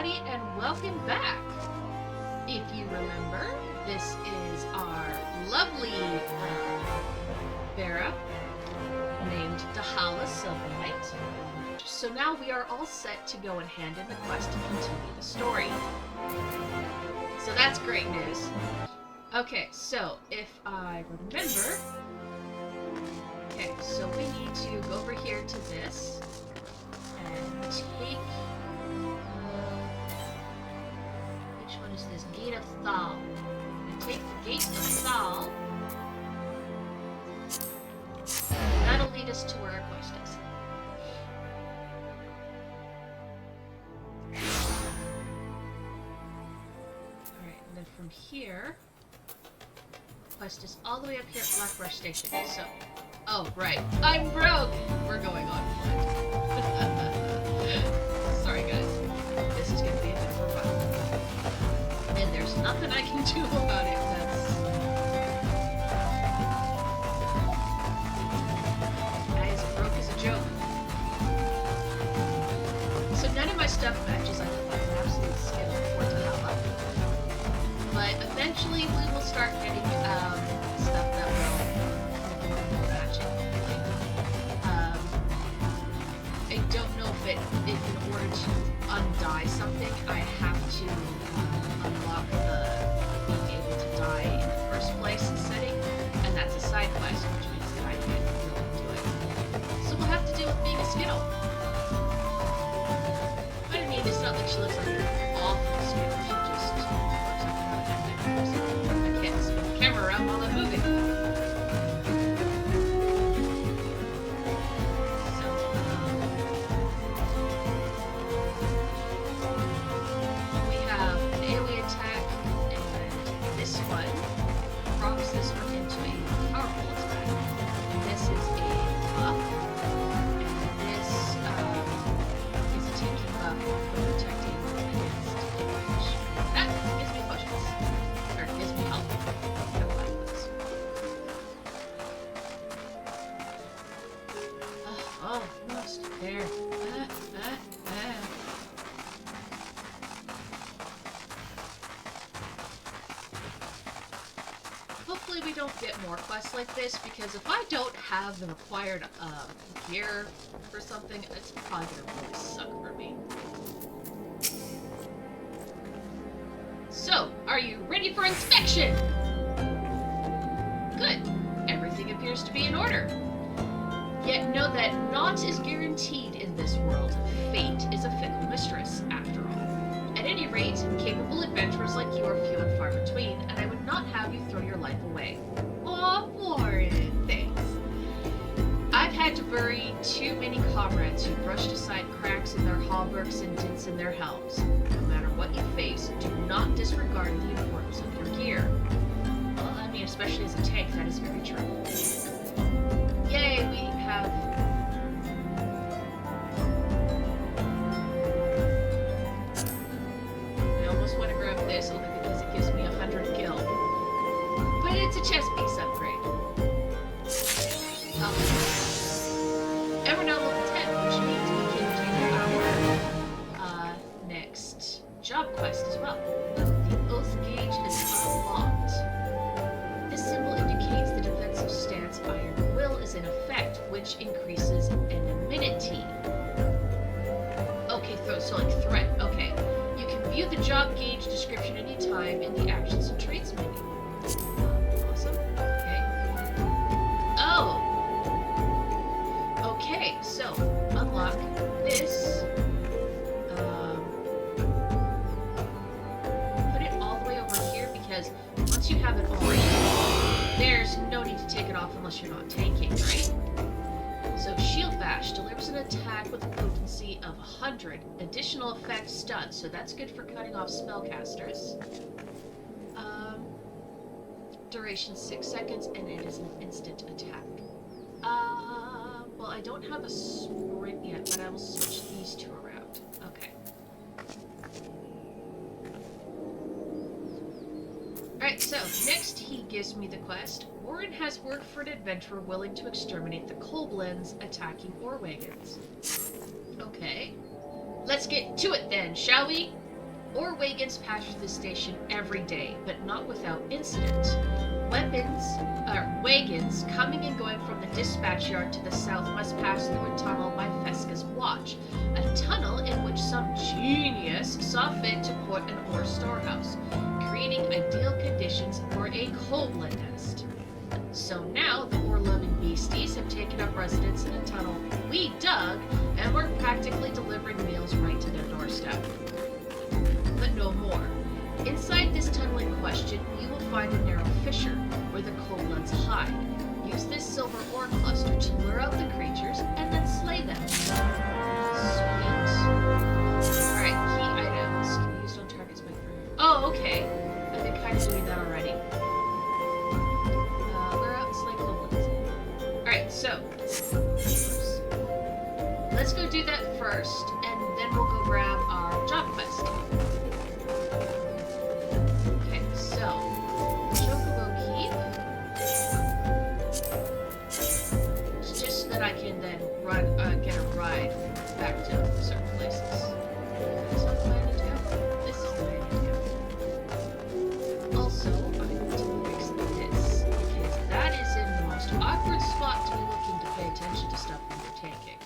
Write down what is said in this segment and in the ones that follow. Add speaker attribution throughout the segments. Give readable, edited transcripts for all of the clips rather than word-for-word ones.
Speaker 1: everybody, and welcome back. If you remember, this is our lovely Vera named Dahala Silverlight. So now we are all set to go and hand in the quest to continue the story. So that's great news. Okay, so if I remember... Okay, so we need to go over here to this and take... which one is this? Gate of Thal. And take the Gate of Thal. That'll lead us to where our quest is. Alright, and then from here, quest is all the way up here at Blackbrush Station. So, oh, right. I'm broke! We're going on foot. Sorry, guys. This is going to be a bit of a run. And there's nothing I can do about it. That's as broke as a joke. So none of my stuff matches. I have an absolute skill for Dahala. But eventually we will start getting stuff that will match it. I don't know if in order to undie something, I have to unlock the being able to die in the first place setting, and that's a side quest, which means that I can't really do it. So we'll have to deal with being a Skittle. But I mean, it's not like she looks like an awful Skittle, she just looks like another ethnic person. I can't spin the camera around while I'm moving. Hopefully we don't get more quests like this, because if I don't have the required gear for something, it's probably gonna really suck for me. So, are you ready for inspection? Good. Everything appears to be in order. Yet know that naught is guaranteed in this world. Fate is a fickle mistress, after all. At any rate, capable adventurers like you are few and far between, and I would not have you throw your life away. Aw, Warren, thanks. I've had to bury too many comrades who brushed aside cracks in their hauberks and dents in their helms. No matter what you face, do not disregard the importance of your gear. Well, I mean, especially as a tank, that is very true. Yay, we have... I almost want to grab this only because it gives me 100 gil. But it's a chest piece upgrade. And we're now level 10, which means we can do our next job quest as well. The Oath Gauge is unlocked. This symbol indicates the defensive stance Iron Will is in effect, which increases enmity. Okay, so like threat. Okay. You can view the job gauge description anytime in the Actions and Traits menu. Awesome. Okay. Oh! Okay, so, unlock this. Put it all the way over here, because once you have it on, there's no need to take it off unless you're not tanking, right? So, Shield Bash delivers an attack with a potency of 100. Additional effect stun, so that's good for cutting off spellcasters. Duration 6 seconds, and it is an instant attack. Well, I don't have a sprint yet, but I will switch these two around. Okay. Alright, so, next he gives me the quest. Warren has worked for an adventurer willing to exterminate the Koblins attacking ore wagons. Okay. Let's get to it then, shall we? Ore wagons pass through the station every day, but not without incident. Wagons coming and going from the dispatch yard to the south must pass through a tunnel by Fesca's watch, a tunnel in which some genius saw fit to put an ore storehouse, creating ideal conditions for a coalblet nest. So now the ore-loving beasties have taken up residence in a tunnel we dug, and we're practically delivering meals right to their doorstep. But no more. Inside this tunnel in question, you will find a narrow fissure where the coalbloods hide. Use this silver ore cluster to lure out the creatures and then slay them. Sweet. Alright, key items can be used on targets by frame. Oh, okay. I've been kind of doing that already. Lure out and slay coalbloods. Alright, so let's go do that first, and then we'll go grab our job quest. I can then get a ride back to certain places. This is the way I need to go. This is the way I need to go. Also, I'm going to fix this, because that is in the most awkward spot to be looking to pay attention to stuff when you're tanking.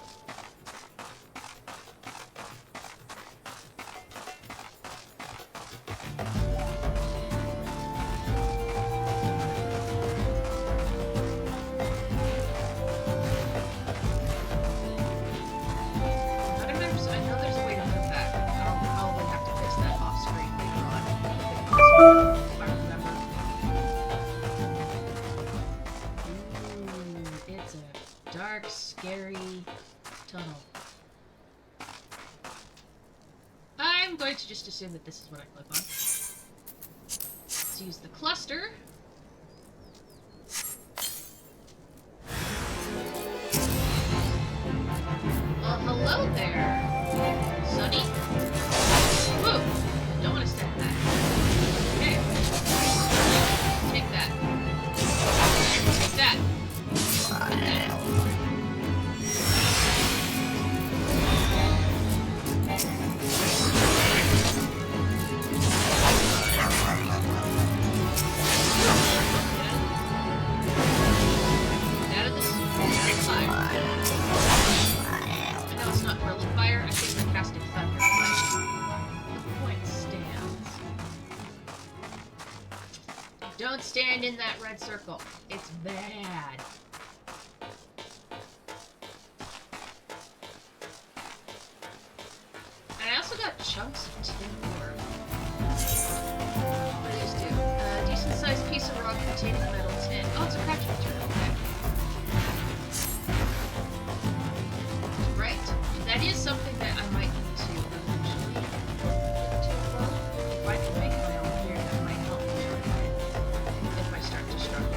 Speaker 1: Scary tunnel. I'm going to just assume that this is what I click on. Let's use the cluster. Well, hello there, Sonny. Whoa! Don't want to stand that. Okay. Take that. Take that. Don't stand in that red circle. It's bad. And I also got chunks of tin ore. What do these do? A decent sized piece of rock containing metal tin. Oh, it's a crafting material. Okay. Right. That is something that I might need to eventually get to. If I can make my own gear, that might help me if I start to struggle.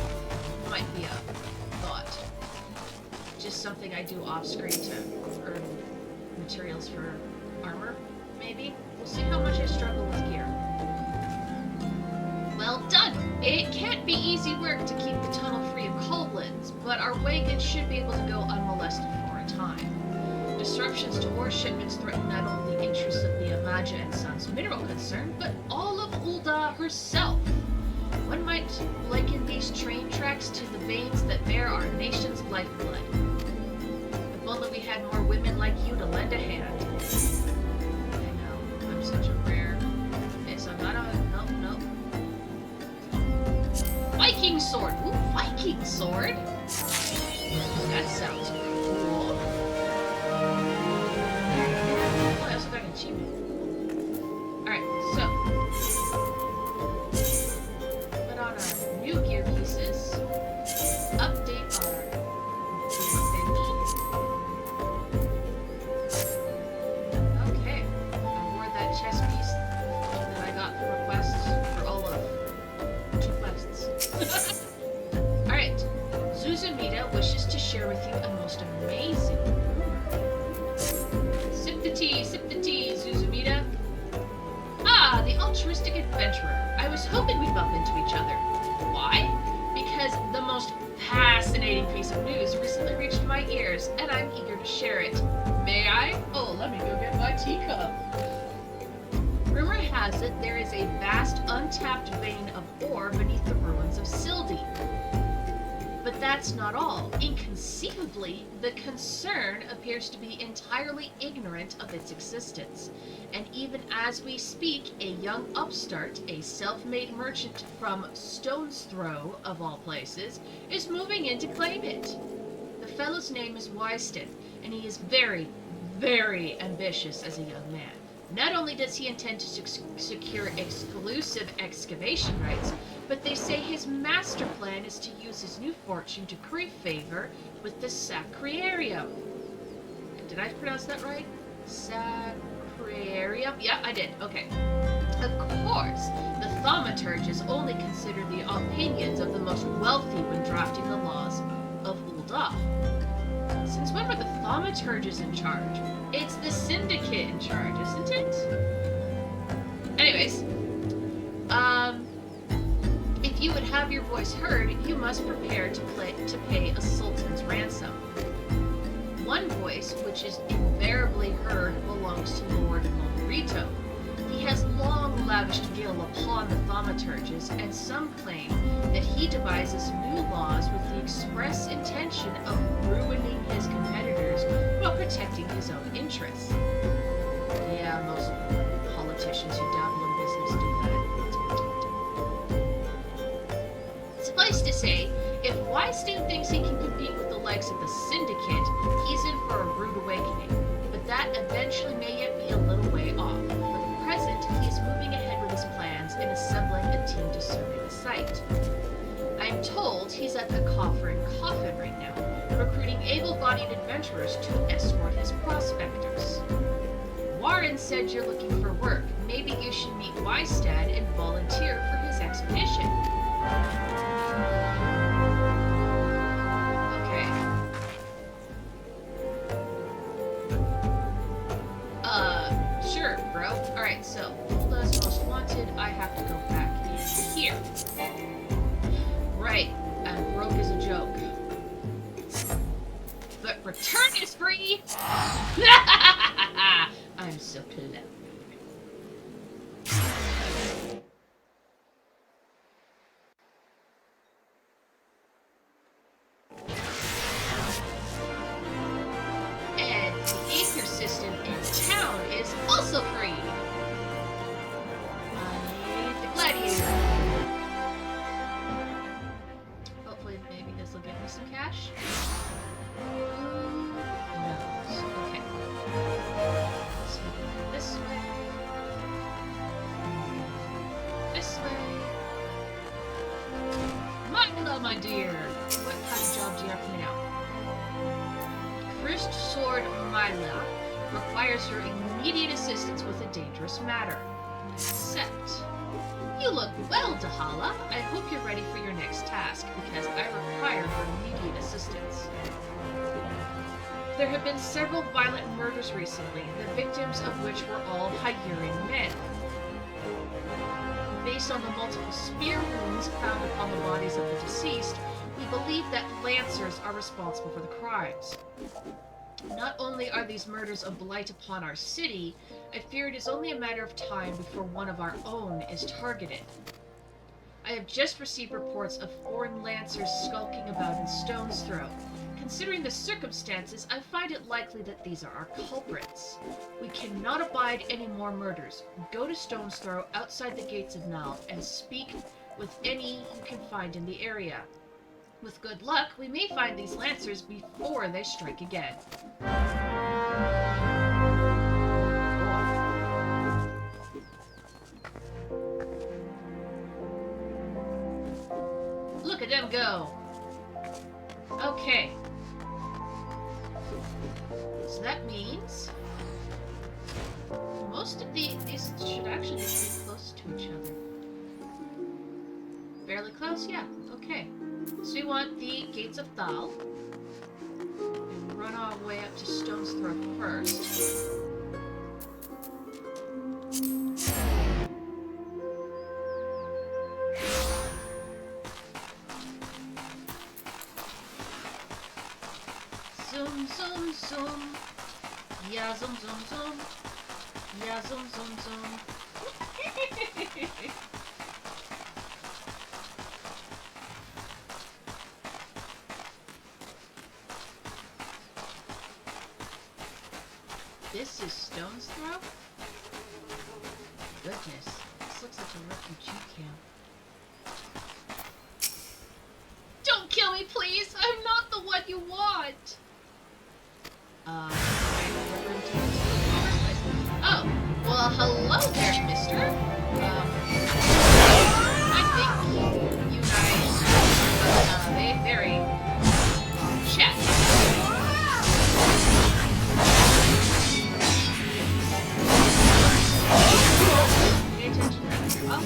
Speaker 1: Might be a thought. Just something I do off screen to earn materials for armor, maybe? We'll see how much I struggle with gear. Well done! It can't be easy work to keep the tunnel free of coalbloods, but our wagons should be able to go unmolested for a time. Disruptions to ore shipments threaten not only the interests of the Amaja and Sons mineral concern, but all of Ul'dah herself. One might liken these train tracks to the veins that bear our nation's lifeblood. If only we had more women like you to lend a hand. I know, I'm such a rare... Okay, so I'm not a... Nope. Viking sword! Ooh, Viking sword! That sounds cool. Oh, I also got an achievement. Alright, so... put on our new gear pieces. Update our... Okay. I wore that chest piece that I got for quests for all of 2 quests. Alright. Zuzumita wishes to share with you a most amazing rumor. Sip the tea, Zuzumita. Ah, the altruistic adventurer. I was hoping we'd bump into each other. Why? Because the most fascinating piece of news recently reached my ears, and I'm eager to share it. May I? Oh, let me go get my teacup. Rumor has has it there is a vast untapped vein of ore beneath the ruins of Sildi. But that's not all. Inconceivably, the concern appears to be entirely ignorant of its existence. And even as we speak, a young upstart, a self-made merchant from Stone's Throw, of all places, is moving in to claim it. The fellow's name is Wyston, and he is very, very ambitious as a young man. Not only does he intend to secure exclusive excavation rights, but they say his master plan is to use his new fortune to curry favor with the Sacriarium. Did I pronounce that right? Sacriarium? Yeah, I did. Okay. Of course, the thaumaturges only consider the opinions of the most wealthy when drafting the laws of Ul'dah. Since when were the thaumaturges in charge? It's the syndicate in charge, isn't it? Anyways, if you would have your voice heard, you must prepare to pay a sultan's ransom. One voice, which is invariably heard, belongs to Lord Mulrito. He has long lavished gil upon the thaumaturges, and some claim that he devises new laws with the express intention of ruining his competitors while protecting his own interests. Yeah, most politicians who dabble in business do that. Suffice to say, if Wyston thinks he can compete with the likes of the Syndicate, he's in for a rude awakening. But that eventually may yet be a little way off. Present, he is moving ahead with his plans and assembling a team to survey the site. I'm told he's at the Coffer and Coffin right now, recruiting able-bodied adventurers to escort his prospectors. Warren said you're looking for work. Maybe you should meet Wystad and volunteer for his expedition. Sure, bro. Alright, so, Uldah's Most Wanted, I have to go back in here. Right, and broke is a joke. But return is free! I'm so clever. And the Aether system in town is also free! I need the gladiator. Hopefully, maybe this will get me some cash. No. Okay. So, this way. This way. Milo, my dear! What kind of job do you have for me now? First Sword Myla requires your immediate assistance with a dangerous matter. Accept. You look well, Dahala. I hope you're ready for your next task, because I require your immediate assistance. There have been several violent murders recently, the victims of which were all Hyurian men. Based on the multiple spear wounds found upon the bodies of the deceased, we believe that Lancers are responsible for the crimes. Not only are these murders a blight upon our city, I fear it is only a matter of time before one of our own is targeted. I have just received reports of foreign Lancers skulking about in Stone's Throw. Considering the circumstances, I find it likely that these are our culprits. We cannot abide any more murders. Go to Stone's Throw outside the gates of Nal and speak with any you can find in the area. With good luck, we may find these Lancers before they strike again. Look at them go! Okay. So that means most of these should actually be pretty close to each other. Fairly close? Yeah. Okay. So we want the Gates of Thal. And run our way up to Stone's Throw first. Zoom, zoom, zoom. Yeah, zoom, zoom, zoom. Yeah, zoom, zoom, zoom. This is Stone's Throw? Goodness, this looks like a refugee camp. Don't kill me, please! I'm not the one you want! Oh, well, hello there, mister. I think you guys have a very chat. Pay attention to that.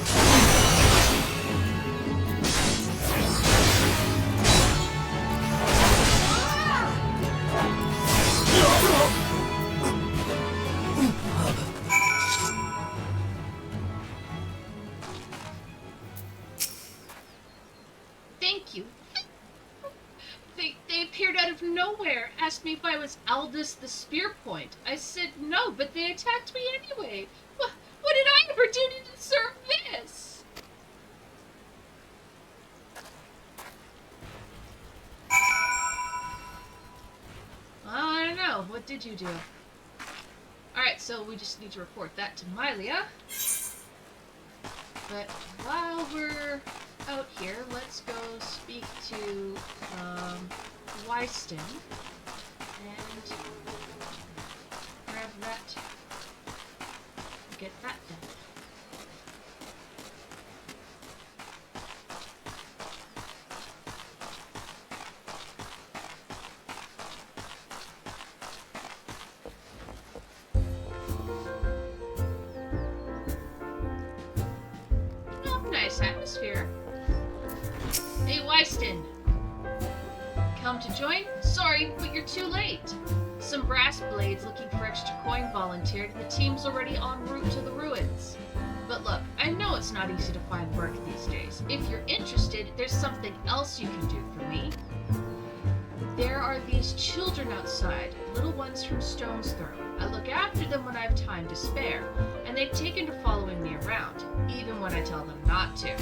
Speaker 1: Thank you. They appeared out of nowhere, asked me if I was Aldous the Spearpoint. I said no, but they attacked me anyway. What did I ever do to deserve this? I don't know. What did you do? Alright, so we just need to report that to Mylia. But while we're out here, let's go speak to Wyston and grab that, get that done. Oh, nice atmosphere. Hey, Wyston. Come to join? Sorry, but you're too late. Some brass blades looking for extra coin volunteered, and the team's already en route to the ruins. But look, I know it's not easy to find work these days. If you're interested, there's something else you can do for me. There are these children outside, little ones from Stone's Throw. I look after them when I have time to spare, and they've taken to following me around, even when I tell them not to.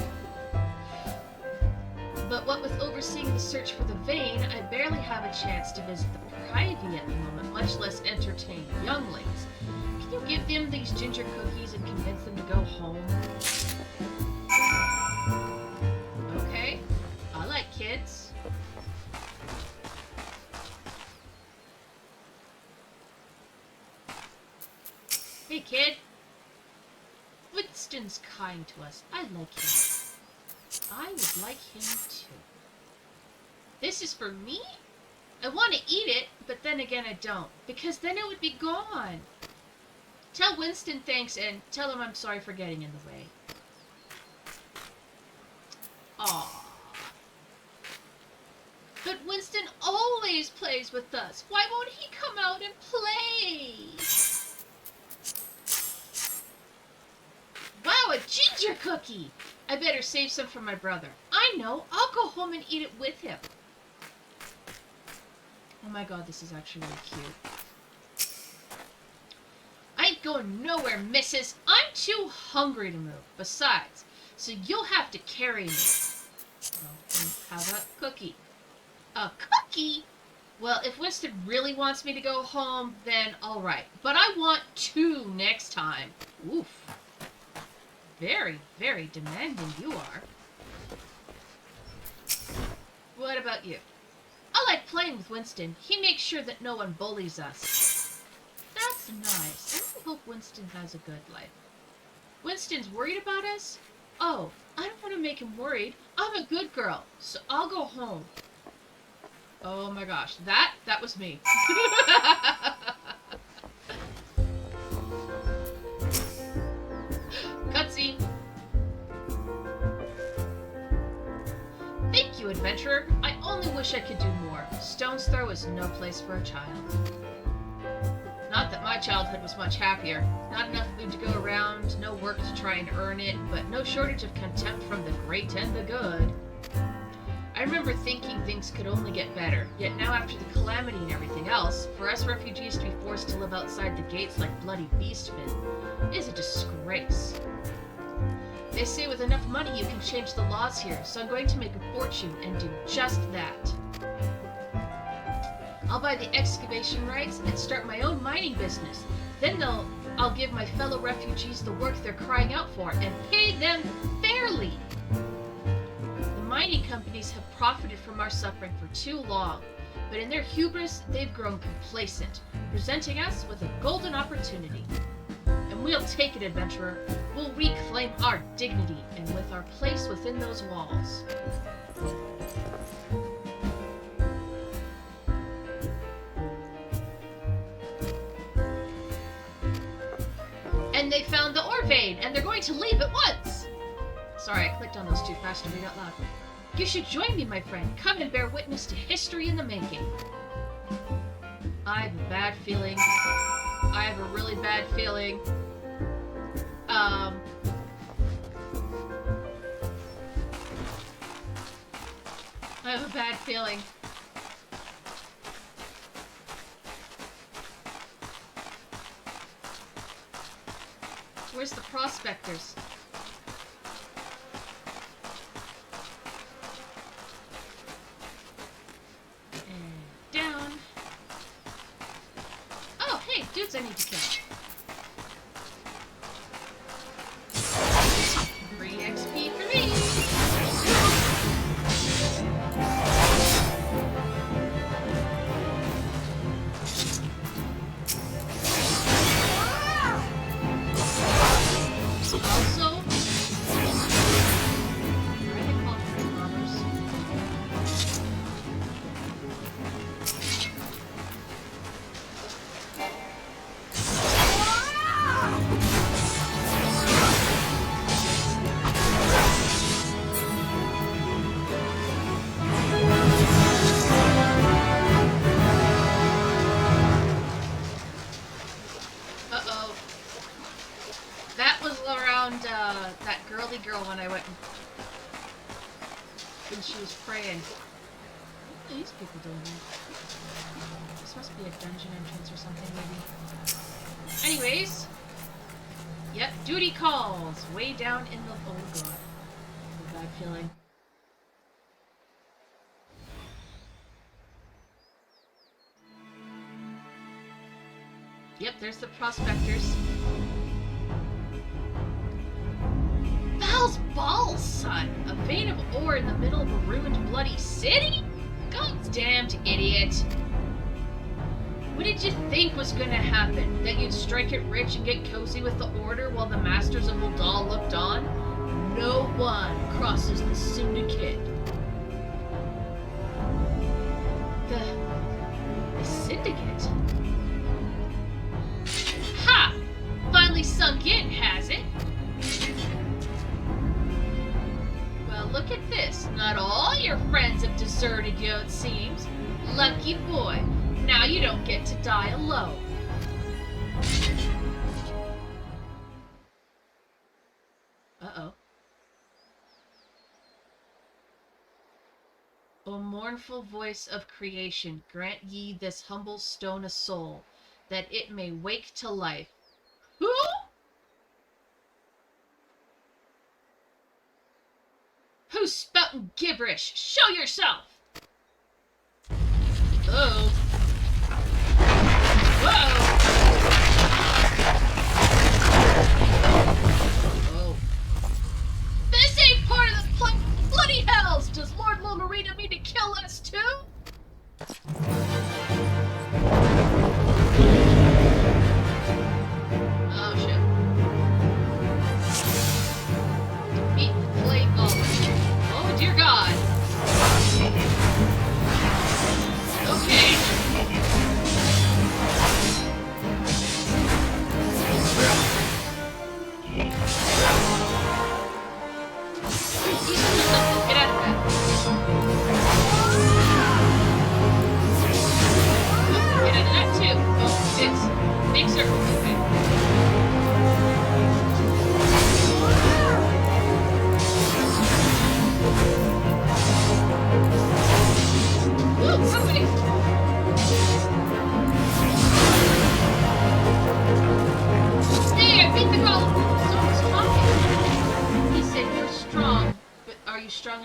Speaker 1: But what with overseeing the search for the vein, I barely have a chance to visit the privy at the moment, much less entertain younglings. Can you give them these ginger cookies and convince them to go home? Okay, I like kids. Hey kid. Winston's kind to us. I like him. I would like him too. This is for me? I want to eat it, but then again I don't, because then it would be gone. Tell Winston thanks and tell him I'm sorry for getting in the way. Aww. But Winston always plays with us. Why won't he come out and play? Wow, a ginger cookie! I better save some for my brother. I know, I'll go home and eat it with him. Oh my god, this is actually really cute. I ain't going nowhere, missus. I'm too hungry to move. Besides, so you'll have to carry me. Well, have a cookie. A cookie? Well, if Winston really wants me to go home, then alright. But I want 2 next time. Oof. Very, very demanding you are. What about you? I like playing with Winston. He makes sure that no one bullies us. That's nice. I really hope Winston has a good life. Winston's worried about us? Oh, I don't want to make him worried. I'm a good girl, so I'll go home. Oh my gosh, that was me. Cutscene. Thank you, adventurer. I only wish I could do more. Stone's Throw is no place for a child. Not that my childhood was much happier. Not enough food to go around, no work to try and earn it, but no shortage of contempt from the great and the good. I remember thinking things could only get better, yet now after the calamity and everything else, for us refugees to be forced to live outside the gates like bloody beastmen is a disgrace. They say with enough money you can change the laws here, so I'm going to make a fortune and do just that. I'll buy the excavation rights and start my own mining business. Then I'll give my fellow refugees the work they're crying out for and pay them fairly. The mining companies have profited from our suffering for too long, but in their hubris, they've grown complacent, presenting us with a golden opportunity. And we'll take it, adventurer. We'll reclaim our dignity and with our place within those walls. And they found the ore vein, and they're going to leave at once! Sorry, I clicked on those too fast to read out loud. You should join me, my friend. Come and bear witness to history in the making. I have a bad feeling. I have a really bad feeling. I have a bad feeling. Where's the prospectors? And down. Oh, hey, dudes I need to kill. Free XP for me. Also, where are they called friend robbers? Uh-oh. That was around, that girly girl when I went when she was praying. What are these people doing here? This must be a dungeon entrance or something, maybe. Anyways. Yep, duty calls. Way down in the... Oh, God. I have a bad feeling. Yep, there's the prospectors. Val's balls, son! A vein of ore in the middle of a ruined bloody city? God's damned idiot! What did you think was gonna happen? That you'd strike it rich and get cozy with the Order while the Masters of Uldal looked on? No one crosses the Syndicate. The Syndicate? Ha! Finally sunk in, has it? Well, look at this. Not all your friends have deserted you, it seems. Lucky boy. Now you don't get to die alone. Uh-oh. O mournful voice of creation, grant ye this humble stone a soul, that it may wake to life. Who? Who's spouting gibberish? Show yourself! Uh-oh. Whoa! Oh. This ain't part of the bloody hells! Does Lord Lomarina mean to kill us too? Oh shit. Defeat the flame. Oh dear God. Okay.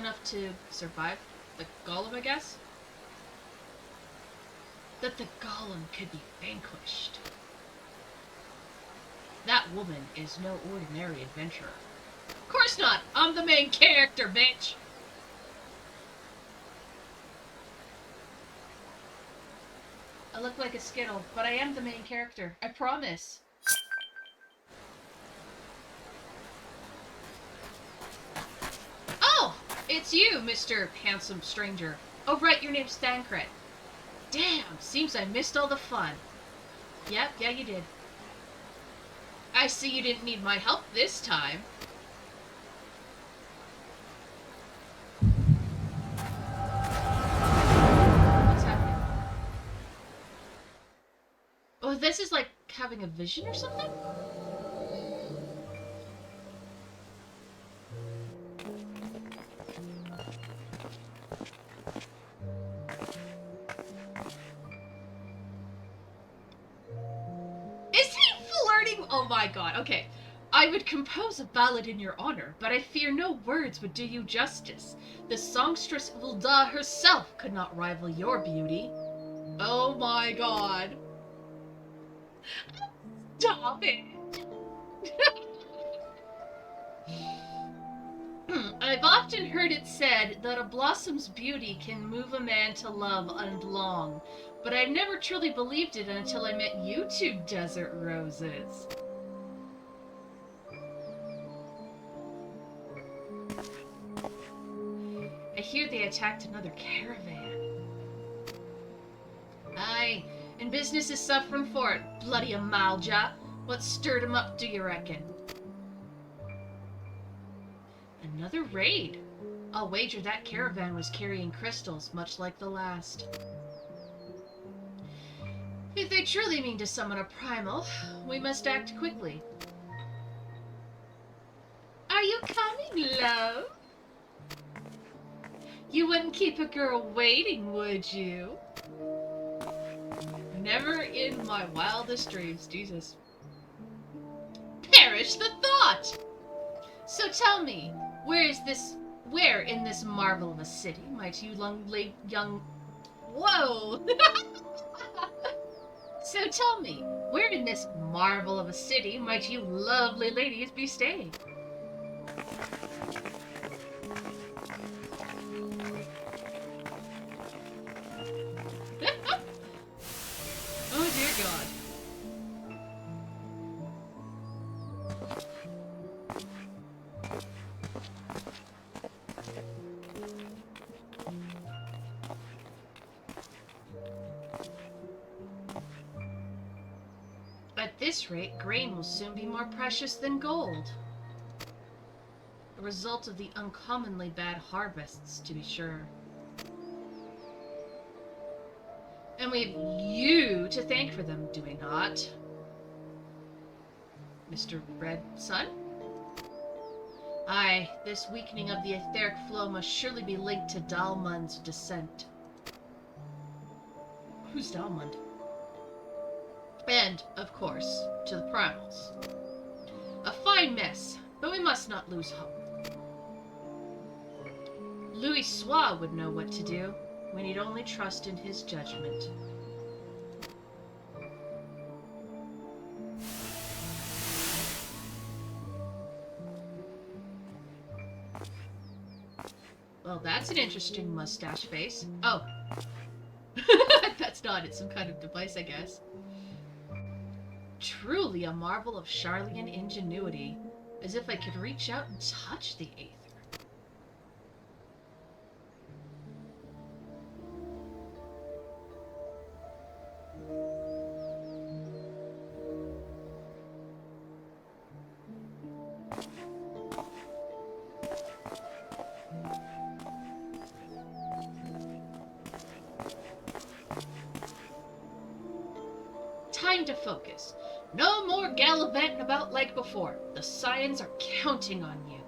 Speaker 1: enough to survive the golem, I guess? That the golem could be vanquished. That woman is no ordinary adventurer. Of course not! I'm the main character, bitch! I look like a Skittle, but I am the main character. I promise. Oh! It's you, Mr. Handsome Stranger. Oh, right, your name's Thancred. Damn, seems I missed all the fun. Yep, yeah, you did. I see you didn't need my help this time. What's happening? Oh, this is like having a vision or something? Is he flirting? Oh my god, okay. I would compose a ballad in your honor, but I fear no words would do you justice. The songstress Vulda herself could not rival your beauty. Oh my god. Stop it. I've often heard it said that a blossom's beauty can move a man to love and long, but I never truly believed it until I met you two desert roses. I hear they attacked another caravan. Aye, and business is suffering for it, bloody Amalja. What stirred him up, do you reckon? Another raid. I'll wager that caravan was carrying crystals, much like the last. If they truly mean to summon a primal, we must act quickly. Are you coming, love? You wouldn't keep a girl waiting, would you? Never in my wildest dreams, Jesus. Perish the thought! So tell me, where in this marvel of a city might you young... Whoa! So tell me, where in this marvel of a city might you lovely ladies be staying? Oh dear God. At this rate, grain will soon be more precious than gold. A result of the uncommonly bad harvests, to be sure. And we have you to thank for them, do we not? Mr. Red Sun? Aye, this weakening of the etheric flow must surely be linked to Dalmund's descent. Who's Dalmund? And, of course, to the primals. A fine mess, but we must not lose hope. Louis Sois would know what to do. We need only trust in his judgment. Well, that's an interesting mustache face. Oh. That's not it. Some kind of device, I guess. Truly a marvel of Charlian ingenuity. As if I could reach out and touch the aether. Time to focus. No more gallivanting about like before. The Scions are counting on you.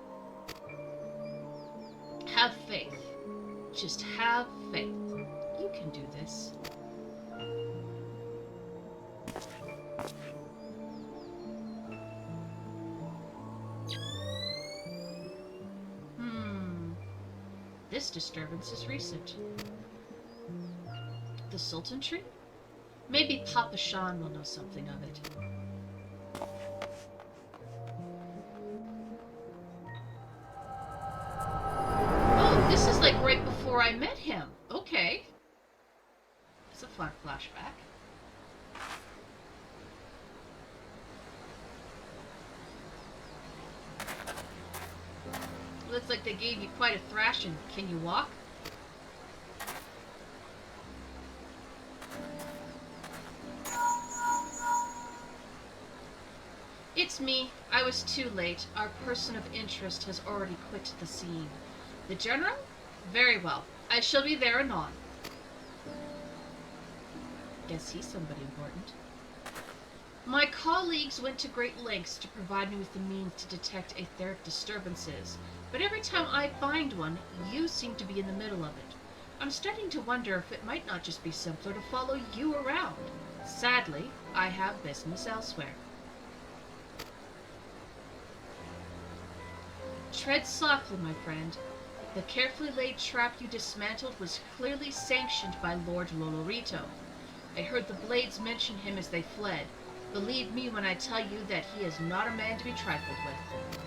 Speaker 1: Have faith. Just have faith. You can do this. This disturbance is recent. The Sultan tree? Maybe Papa Shan will know something of it. Oh, this is like right before I met him. Okay. It's a fun flashback. Looks like they gave you quite a thrashing. Can you walk? It's me. I was too late. Our person of interest has already quit the scene. The General? Very well. I shall be there anon. Guess he's somebody important. My colleagues went to great lengths to provide me with the means to detect etheric disturbances, but every time I find one, you seem to be in the middle of it. I'm starting to wonder if it might not just be simpler to follow you around. Sadly, I have business elsewhere. Tread softly, my friend. The carefully laid trap you dismantled was clearly sanctioned by Lord Lolorito. I heard the Blades mention him as they fled. Believe me when I tell you that he is not a man to be trifled with.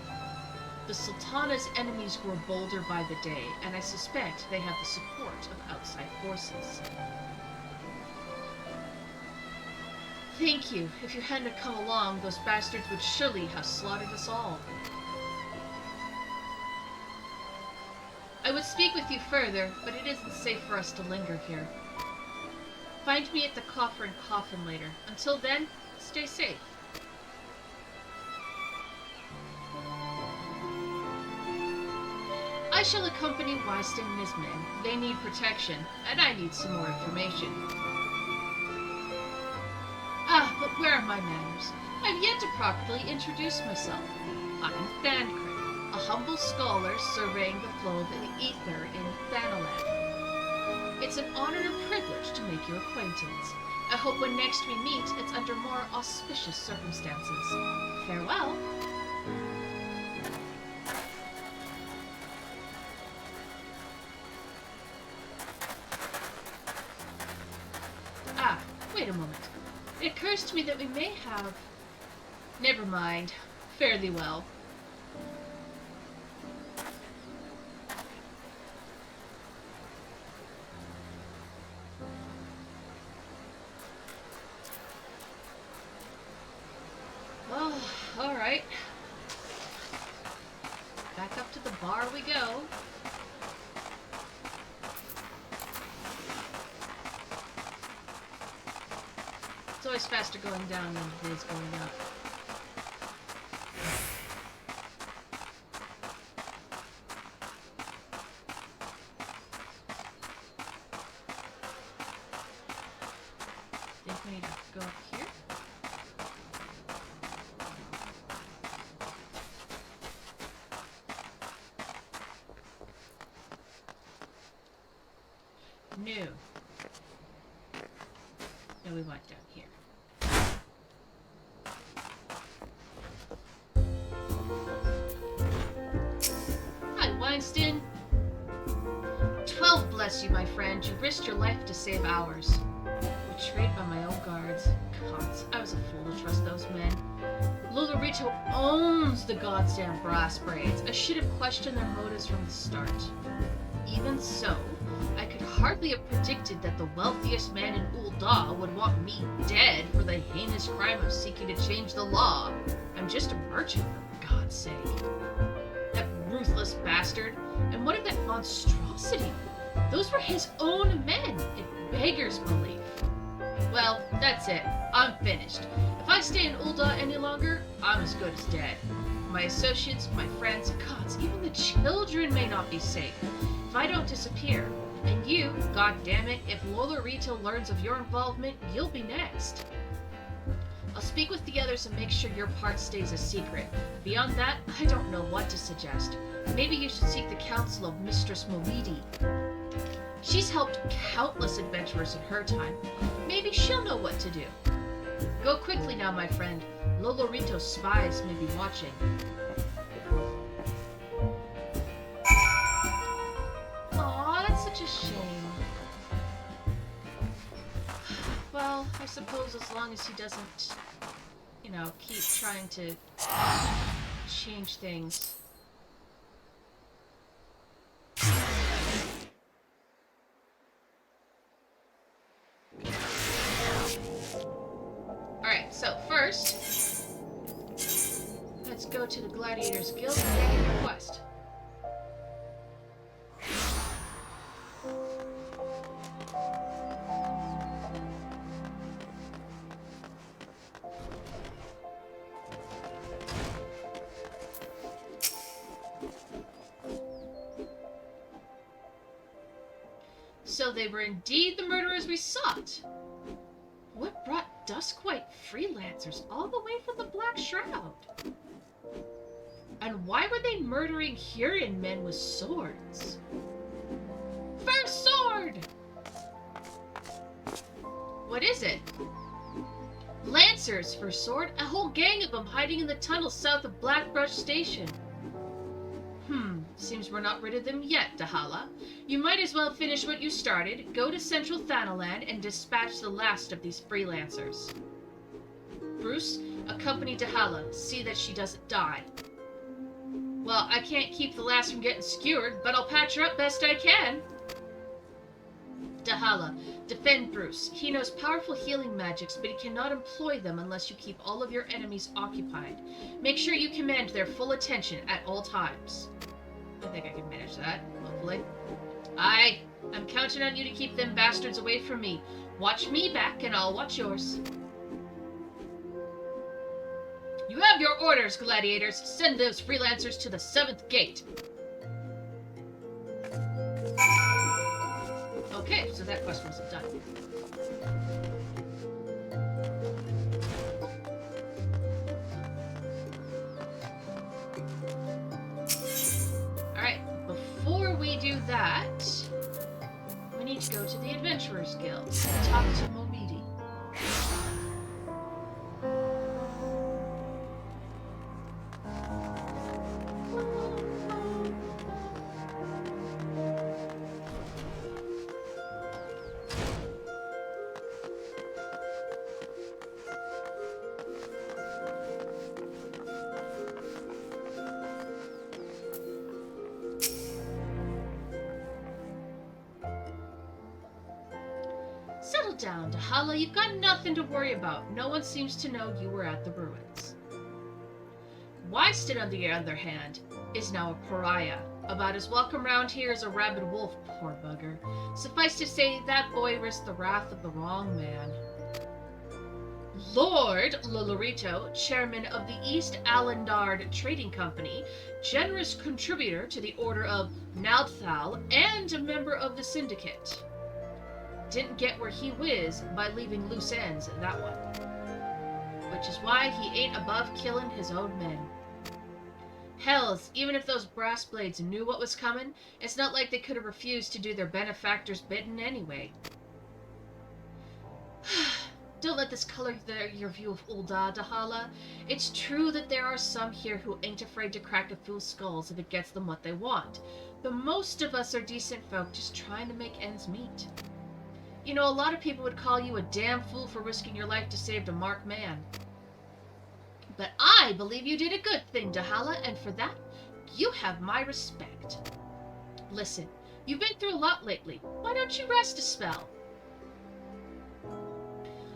Speaker 1: The Sultana's enemies grow bolder by the day, and I suspect they have the support of outside forces. Thank you. If you hadn't come along, those bastards would surely have slaughtered us all. I would speak with you further, but it isn't safe for us to linger here. Find me at the Coffer and Coffin later. Until then, stay safe. I shall accompany Wyston and his men. They need protection, and I need some more information. Ah, but where are my manners? I've yet to properly introduce myself. I'm Thancred, a humble scholar surveying the flow of the ether in Thanalan. It's an honor and privilege to make your acquaintance. I hope when next we meet, it's under more auspicious circumstances. Farewell. Ah, wait a moment. It occurs to me that we may have... Never mind. Fare thee well. Oh, alright. Back up to the bar we go. It's always faster going down than it is going up. I think we need to go up here. No. No, we went down here. Hi, Weinstein. 12 bless you, my friend. You risked your life to save ours. Betrayed by my own guards. Gods, I was a fool to trust those men. Lolorito owns the goddamn brass braids. I should have questioned their motives from the start. Even so, I could hardly have predicted that the wealthiest man in Ul'dah would want me dead for the heinous crime of seeking to change the law. I'm just a merchant, for God's sake. That ruthless bastard. And what of that monstrosity? Those were his own men. It beggars belief. Well, that's it. I'm finished. If I stay in Ul'dah any longer, I'm as good as dead. My associates, my friends, gods, even the children may not be safe if I don't disappear. And you, goddammit, if Lolorito learns of your involvement, you'll be next. I'll speak with the others and make sure your part stays a secret. Beyond that, I don't know what to suggest. Maybe you should seek the counsel of Mistress Moidi. She's helped countless adventurers in her time. Maybe she'll know what to do. Go quickly now, my friend. Lolorito's spies may be watching. a shame. Well, I suppose as long as he doesn't, you know, keep trying to change things. Alright, so first, let's go to the Gladiators Guild and get a request. So they were indeed the murderers we sought. What brought Duskwhite freelancers all the way from the Black Shroud? And why were they murdering Hurrian men with swords? First sword! What is it? Lancers, first sword. A whole gang of them hiding in the tunnels south of Blackbrush Station. Seems we're not rid of them yet, Dahala. You might as well finish what you started, go to Central Thanaland, and dispatch the last of these freelancers. Bruce, accompany Dahala. See that she doesn't die. Well, I can't keep the last from getting skewered, but I'll patch her up best I can. Dahala, defend Bruce. He knows powerful healing magics, but he cannot employ them unless you keep all of your enemies occupied. Make sure you command their full attention at all times. I think I can manage that, hopefully. Aye, I'm counting on you to keep them bastards away from me. Watch me back, and I'll watch yours. You have your orders, gladiators. Send those freelancers to the 7th gate. Okay, so that quest wasn't done. Alright, before we do that, we need to go to the Adventurers Guild and talk to Momidi. Settle down, Dahala. You've got nothing to worry about. No one seems to know you were at the ruins. Wyston, on the other hand, is now a pariah. About as welcome round here as a rabid wolf, poor bugger. Suffice to say, that boy risked the wrath of the wrong man. Lord Lolorito, chairman of the East Alandard Trading Company, generous contributor to the Order of Nalthal, and a member of the Syndicate. Didn't get where he whiz by leaving loose ends, that one. Which is why he ain't above killing his own men. Hells, even if those brass blades knew what was coming, it's not like they could have refused to do their benefactor's bidding anyway. Don't let this color your view of Ul'dah, Dahala. It's true that there are some here who ain't afraid to crack a fool's skulls if it gets them what they want, but most of us are decent folk just trying to make ends meet. You know, a lot of people would call you a damn fool for risking your life to save a marked man. But I believe you did a good thing, Dahala, and for that, you have my respect. Listen, you've been through a lot lately. Why don't you rest a spell?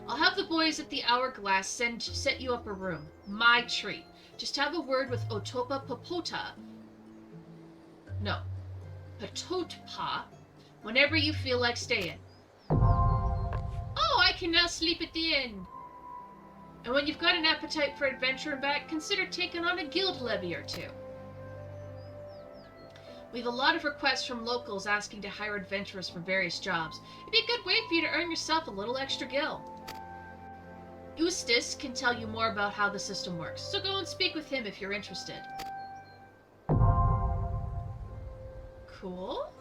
Speaker 1: I'll have the boys at the Hourglass set you up a room. My treat. Just have a word with Otopa Popota. No, Patotpa, whenever you feel like staying. Oh, I can now sleep at the inn. And when you've got an appetite for adventure and back, consider taking on a guild levy or two. We have a lot of requests from locals asking to hire adventurers for various jobs. It'd be a good way for you to earn yourself a little extra gil. Eustace can tell you more about how the system works, so go and speak with him if you're interested. Cool.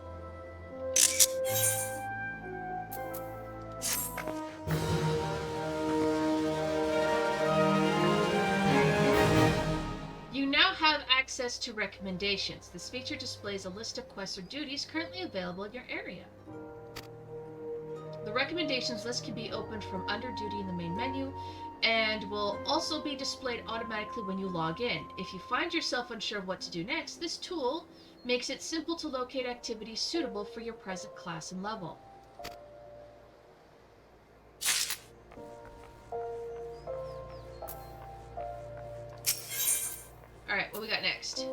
Speaker 1: You now have access to recommendations. This feature displays a list of quests or duties currently available in your area. The recommendations list can be opened from under duty in the main menu and will also be displayed automatically when you log in. If you find yourself unsure of what to do next, this tool makes it simple to locate activities suitable for your present class and level. Alright, what we got next?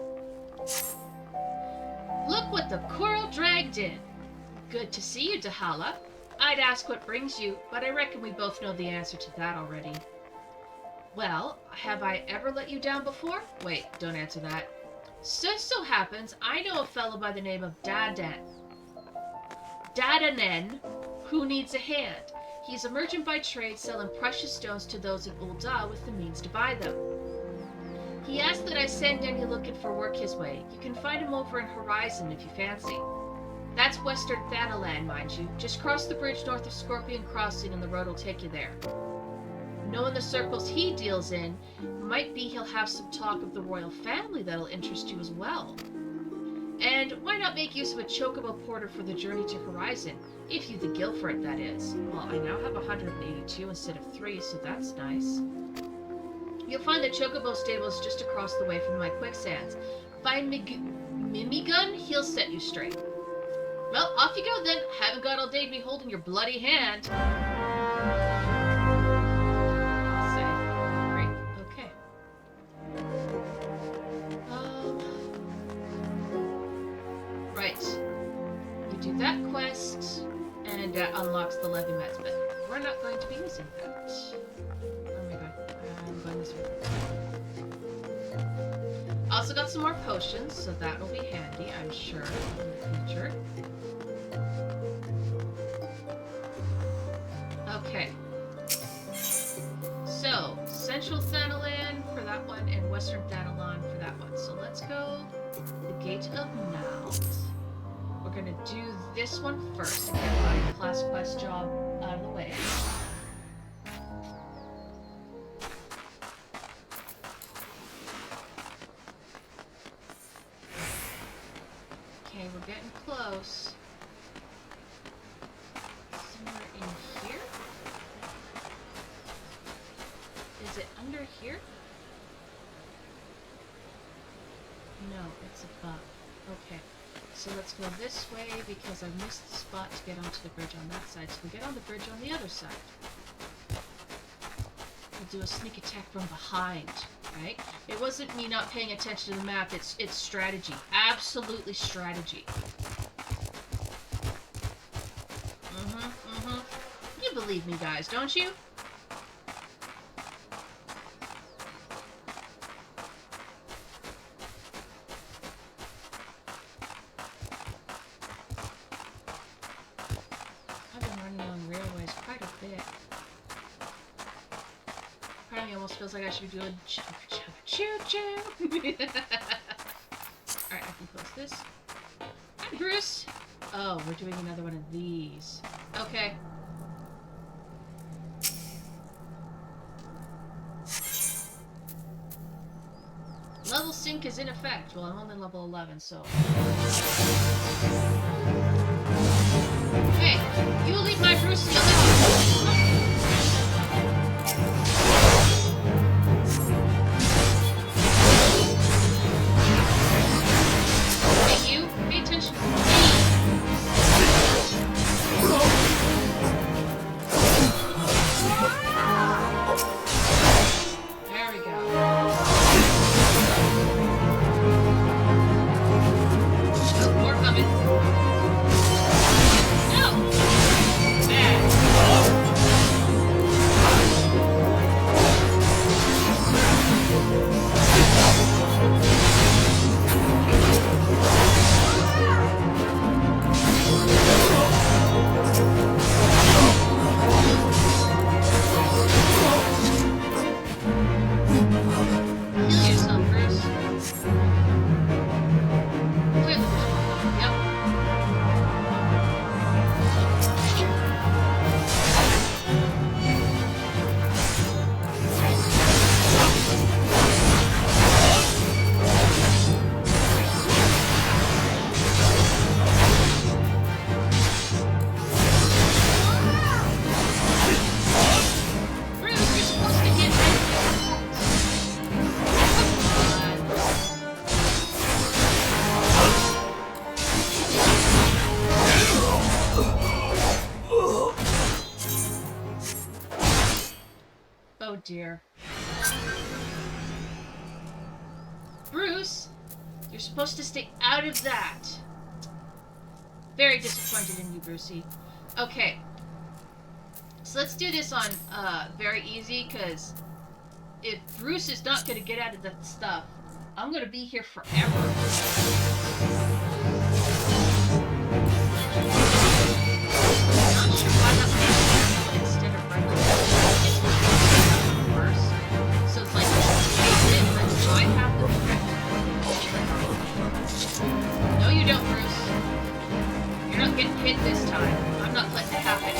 Speaker 1: Look what the coral dragged in. Good to see you, Dahala. I'd ask what brings you, but I reckon we both know the answer to that already. Well, have I ever let you down before? Wait, don't answer that. So happens, I know a fellow by the name of Dadanen, who needs a hand. He's a merchant by trade, selling precious stones to those in Ul'dah with the means to buy them. He asked that I send any looking for work his way. You can find him over in Horizon if you fancy. That's Western Thanalan, mind you. Just cross the bridge north of Scorpion Crossing and the road will take you there. Knowing the circles he deals in, might be he'll have some talk of the royal family that'll interest you as well. And why not make use of a chocobo porter for the journey to Horizon, if you've the gil for it, that is. Well, I now have 182 instead of 3, so that's nice. You'll find the chocobo stables just across the way from my quicksands. Find Mimigun, he'll set you straight. Well, off you go then. Haven't got all day to be holding your bloody hand. Right. You do that quest, and that unlocks the levy mats, but we're not going to be using that. Where am I going? I'm going this way. Also got some more potions, so that will be handy, I'm sure, in the future. Okay. So, Central Thanalan for that one, and Western Thanalan for that one. So let's go the Gate of Naut. We're gonna do this one first and get my class quest job out of the way. Okay, we're getting close. Somewhere in here? Is it under here? No, it's above. Okay. So let's go this way because I missed the spot to get onto the bridge on that side. So we'll get on the bridge on the other side. We'll do a sneak attack from behind, right? It wasn't me not paying attention to the map, it's strategy. Absolutely strategy. You believe me, guys, don't you? Feels like I should be doing choo-choo. Alright, I can close this. Hi, Bruce! Oh, we're doing another one of these. Okay. Level sync is in effect. Well, I'm only level 11, so... Hey, you leave my Bruce and you'll leave Bruce? You're supposed to stay out of that. Very disappointed in you, Brucey. Okay. So let's do this on very easy, because if Bruce is not going to get out of that stuff, I'm going to be here forever. I'm not sure why that was instead of regular. It's worse. So it's like, I have the... No, you don't, Bruce. You're not getting hit this time. I'm not letting it happen.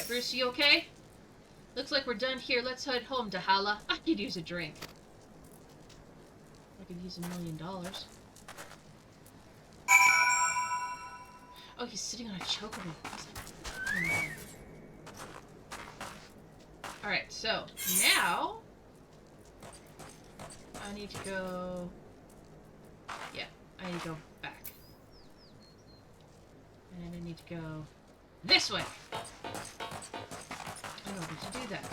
Speaker 1: Bruce, you okay? Looks like we're done here. Let's head home, Dahala. I could use a drink. I could use $1 million. Oh, he's sitting on a chocobo. Alright, so now I need to go... Yeah, I need to go back. And I need to go this way in order to do that.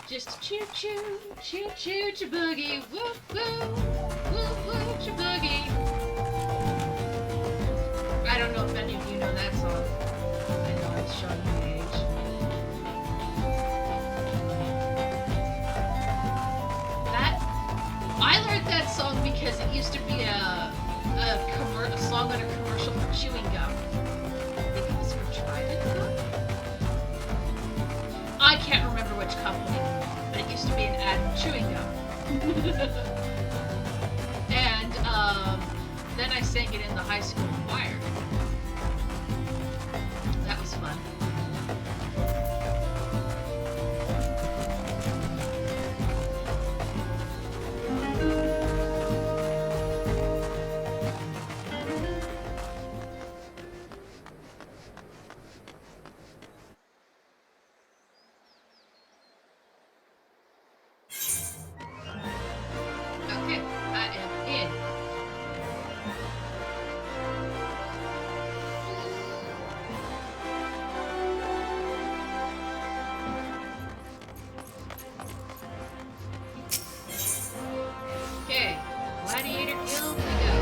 Speaker 1: Just choo-choo, choo-choo, cha-boogie, woo-woo, woo-woo, cha-boogie. I don't know if any of you know that song. I know it's showing my age. I learned that song because it used to be a song on a commercial for chewing gum. I think it was for Trident gum? I can't remember which company, but it used to be an ad for chewing gum. And then I sang it in the high school choir. That was fun. Gladiator Guild, we go.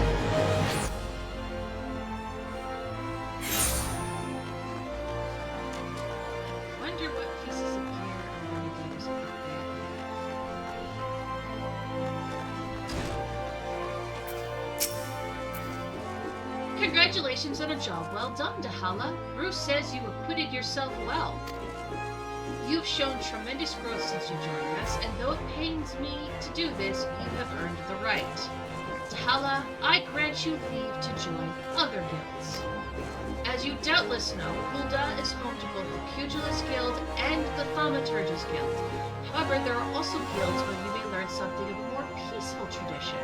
Speaker 1: Wonder what pieces of gear I'm going to use for that. Congratulations on a job well done, Dahala. Bruce says you acquitted yourself well. You've shown tremendous growth since you joined us, and though it pains me to do this, you have earned the right. Dahala, I grant you leave to join other guilds. As you doubtless know, Hulda is home to both the Pugilist Guild and the Thaumaturgist Guild. However, there are also guilds where you may learn something of a more peaceful tradition.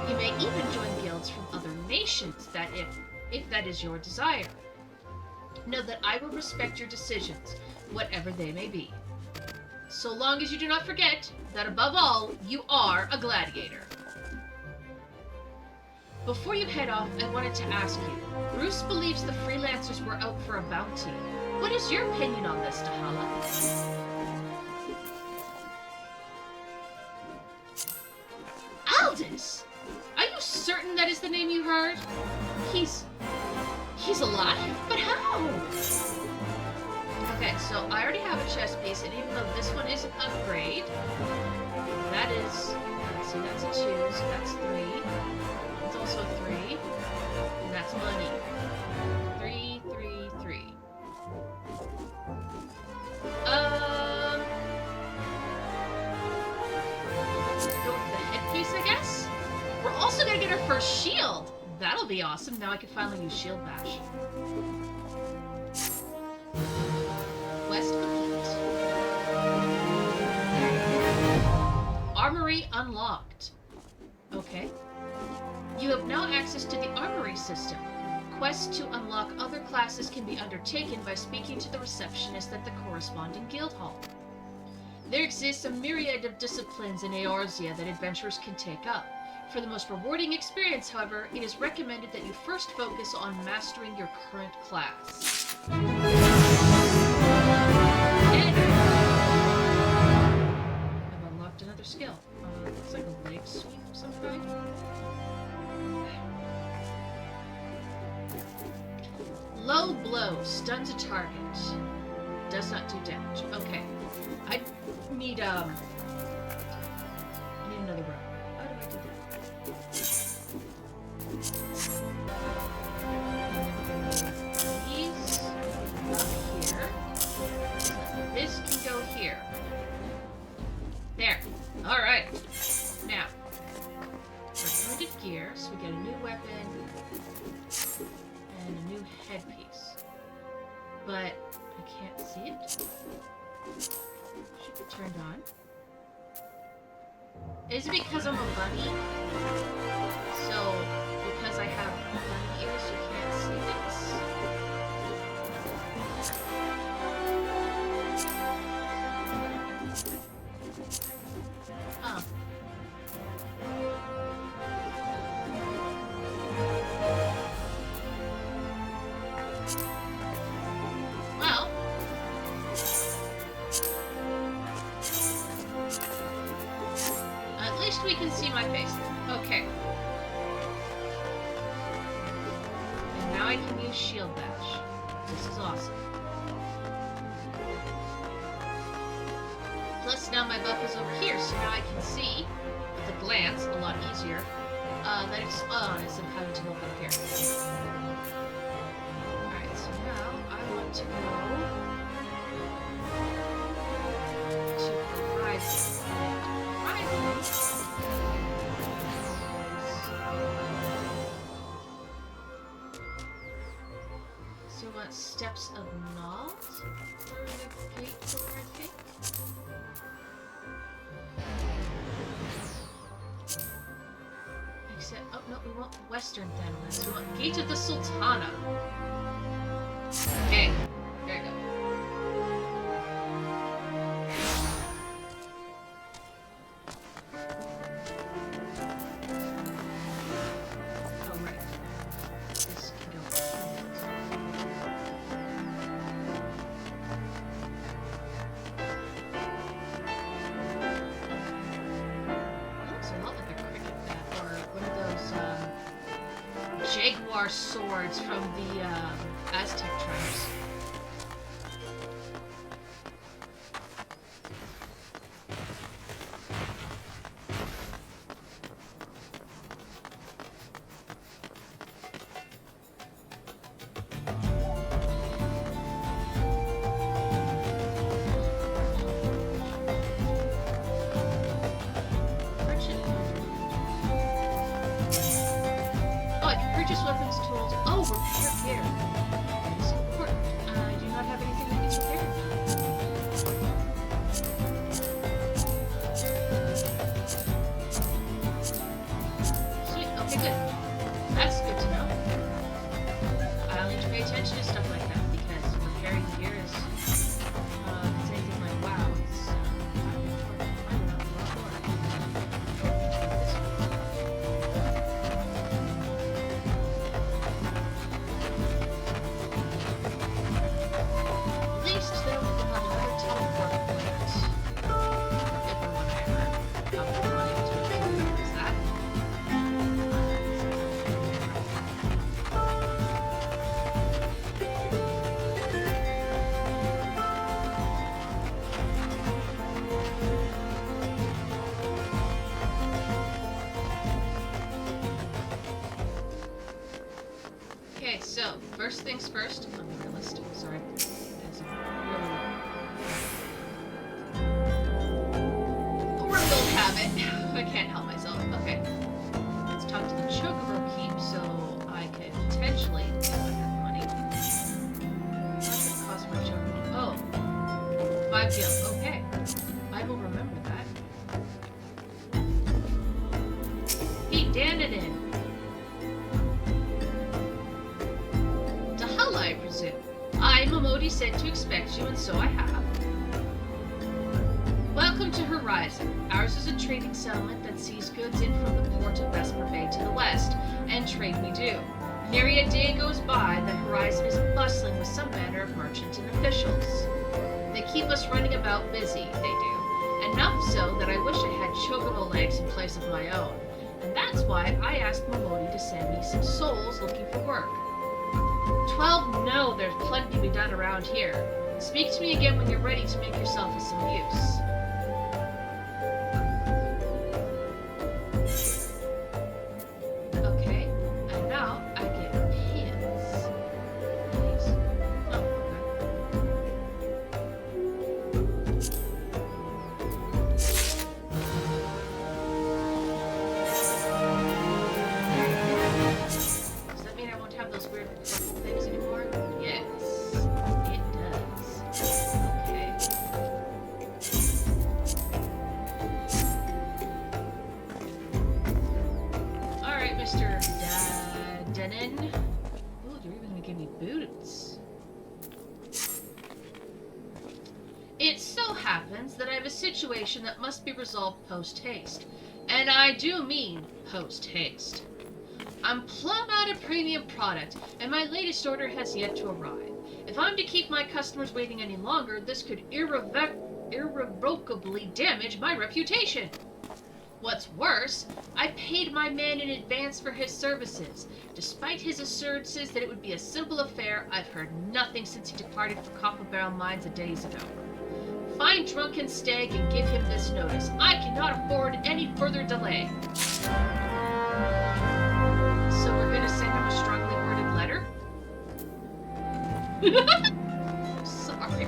Speaker 1: You may even join guilds from other nations, if that is your desire. Know that I will respect your decisions, whatever they may be. So long as you do not forget that above all, you are a gladiator. Before you head off, I wanted to ask you, Bruce believes the freelancers were out for a bounty. What is your opinion on this, Dahala? Aldous! Are you certain that is the name you heard? He's alive? But how? Okay, so I already have a chest piece, and even though this one is an upgrade, that is, let's see, that's a 2, so that's 3. It's also a 3, and that's money. 3, 3, 3. Go with the headpiece, I guess? We're also gonna get our first shield! That'll be awesome. Now I can finally use Shield Bash. Quest complete. Armory unlocked. Okay. You have now access to the armory system. Quests to unlock other classes can be undertaken by speaking to the receptionist at the corresponding guild hall. There exists a myriad of disciplines in Eorzea that adventurers can take up. For the most rewarding experience, however, it is recommended that you first focus on mastering your current class. And I've unlocked another skill. Looks like a leg sweep of some kind. Low blow stuns a target. Does not do damage. Okay. I need another row. How do I do that? These up here. This can go here. There. Alright. Now, promoted gear, so we get a new weapon and a new headpiece. But I can't see it. Should be turned on. Is it because I'm a bunny? So, because I have bunny ears, you can't see this? Huh. Well. At least we can see my face. Okay. And now I can use Shield Bash. This is awesome. Plus now my buff is over here, so now I can see, with a glance, a lot easier, that it's on instead of having to look up here. Alright, so now I want to go to Horizon. So what, Steps of Nald? For the gate door, I think? Except, oh no, we want Western Thanalands. We want Gate of the Sultana. Okay, there you go. Oh, right. This can go. Looks a lot like a cricket bat, or one of those jaguar swords from the Aztec tribes. Oh, I can purchase weapons, tools. Oh, repair gear. That is important. first things first. I'm a realist. Sorry. It's a really old habit. I can't help myself. Okay. Let's talk to the Chocobo Keep so I could potentially get my money. What does it cost for a Chocobo? Oh. 5 gil. Okay. I will remember that. Hey, Dananin. Dahala, I presume. I, Momodi, sent to expect you, and so I have. Welcome to Horizon. Ours is a trading settlement that sees goods in from the port of Vesper Bay to the west, and trade we do. Nary a day goes by that Horizon isn't bustling with some manner of merchants and officials. They keep us running about busy, they do. Enough so that I wish I had chocobo legs in place of my own. And that's why I asked Momodi to send me some souls looking for work. 12 no, there's plenty to be done around here. Speak to me again when you're ready to make yourself of some use. Okay, and now I get pins. Please. Oh, does that mean I won't have those weird purple things anymore? Yes, it does. Okay. Alright, Mr. Denon. Ooh, you're even gonna give me boots. It so happens that I have a situation that must be resolved post-haste. And I do mean post-haste. I'm plumb out of premium product, and my latest order has yet to arrive. If I'm to keep my customers waiting any longer, this could irrevocably damage my reputation. What's worse, I paid my man in advance for his services. Despite his assurances that it would be a simple affair, I've heard nothing since he departed for Copper Barrel Mines a days ago. Find Drunken Stag and give him this notice. I cannot afford any further delay. So we're gonna send him a strongly worded letter? Sorry.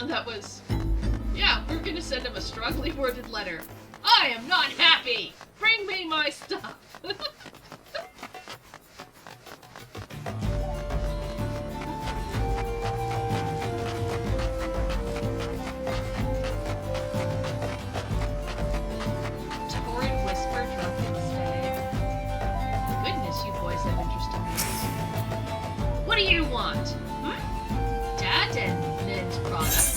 Speaker 1: That was... Yeah, we're gonna send him a strongly worded letter. I am not happy! Bring me my stuff! Torrid whisper, drunken stag. Goodness, you boys have interesting names. What do you want? Dad and Nin's product.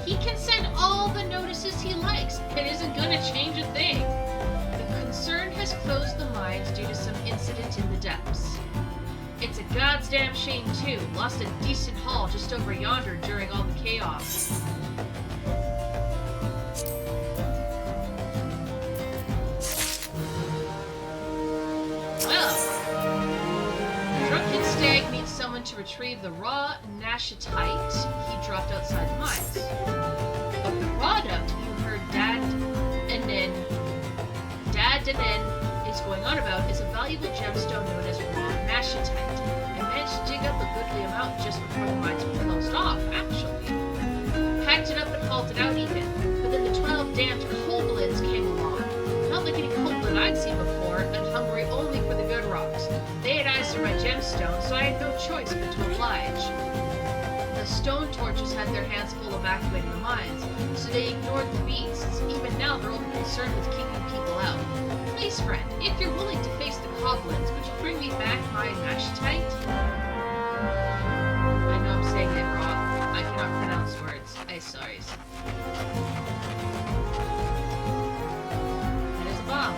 Speaker 1: He can send all the notices he likes. It isn't gonna change a thing. The concern has closed the mines due to some incident in the depths. It's a goddamn shame too. Lost a decent haul just over yonder during all the chaos. Stag needs someone to retrieve the raw nashitite he dropped outside the mines. But the product you heard Dad is going on about is a valuable gemstone known as raw nashitite. I managed to dig up a goodly amount just before the mines were closed off, actually. Packed it up and hauled it out even. But then the 12 damned kobolins came along. Not like any kobolin I'd seen before, and hungry only for the good rocks. They had eyes for my gemstone, so I had no choice but to oblige. The stone torches had their hands full evacuating the mines, so they ignored the beasts. Even now, they're only concerned with keeping people out. Please, friend, if you're willing to face the goblins, would you bring me back my nashitite? I know I'm saying it wrong. I cannot pronounce words. I'm sorry. That is a bomb.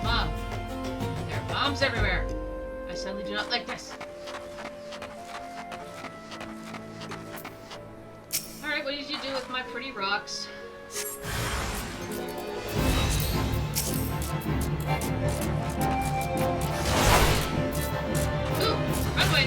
Speaker 1: Mom, there are bombs everywhere. I suddenly do not like this. Alright, what did you do with my pretty rocks? Ooh, run away.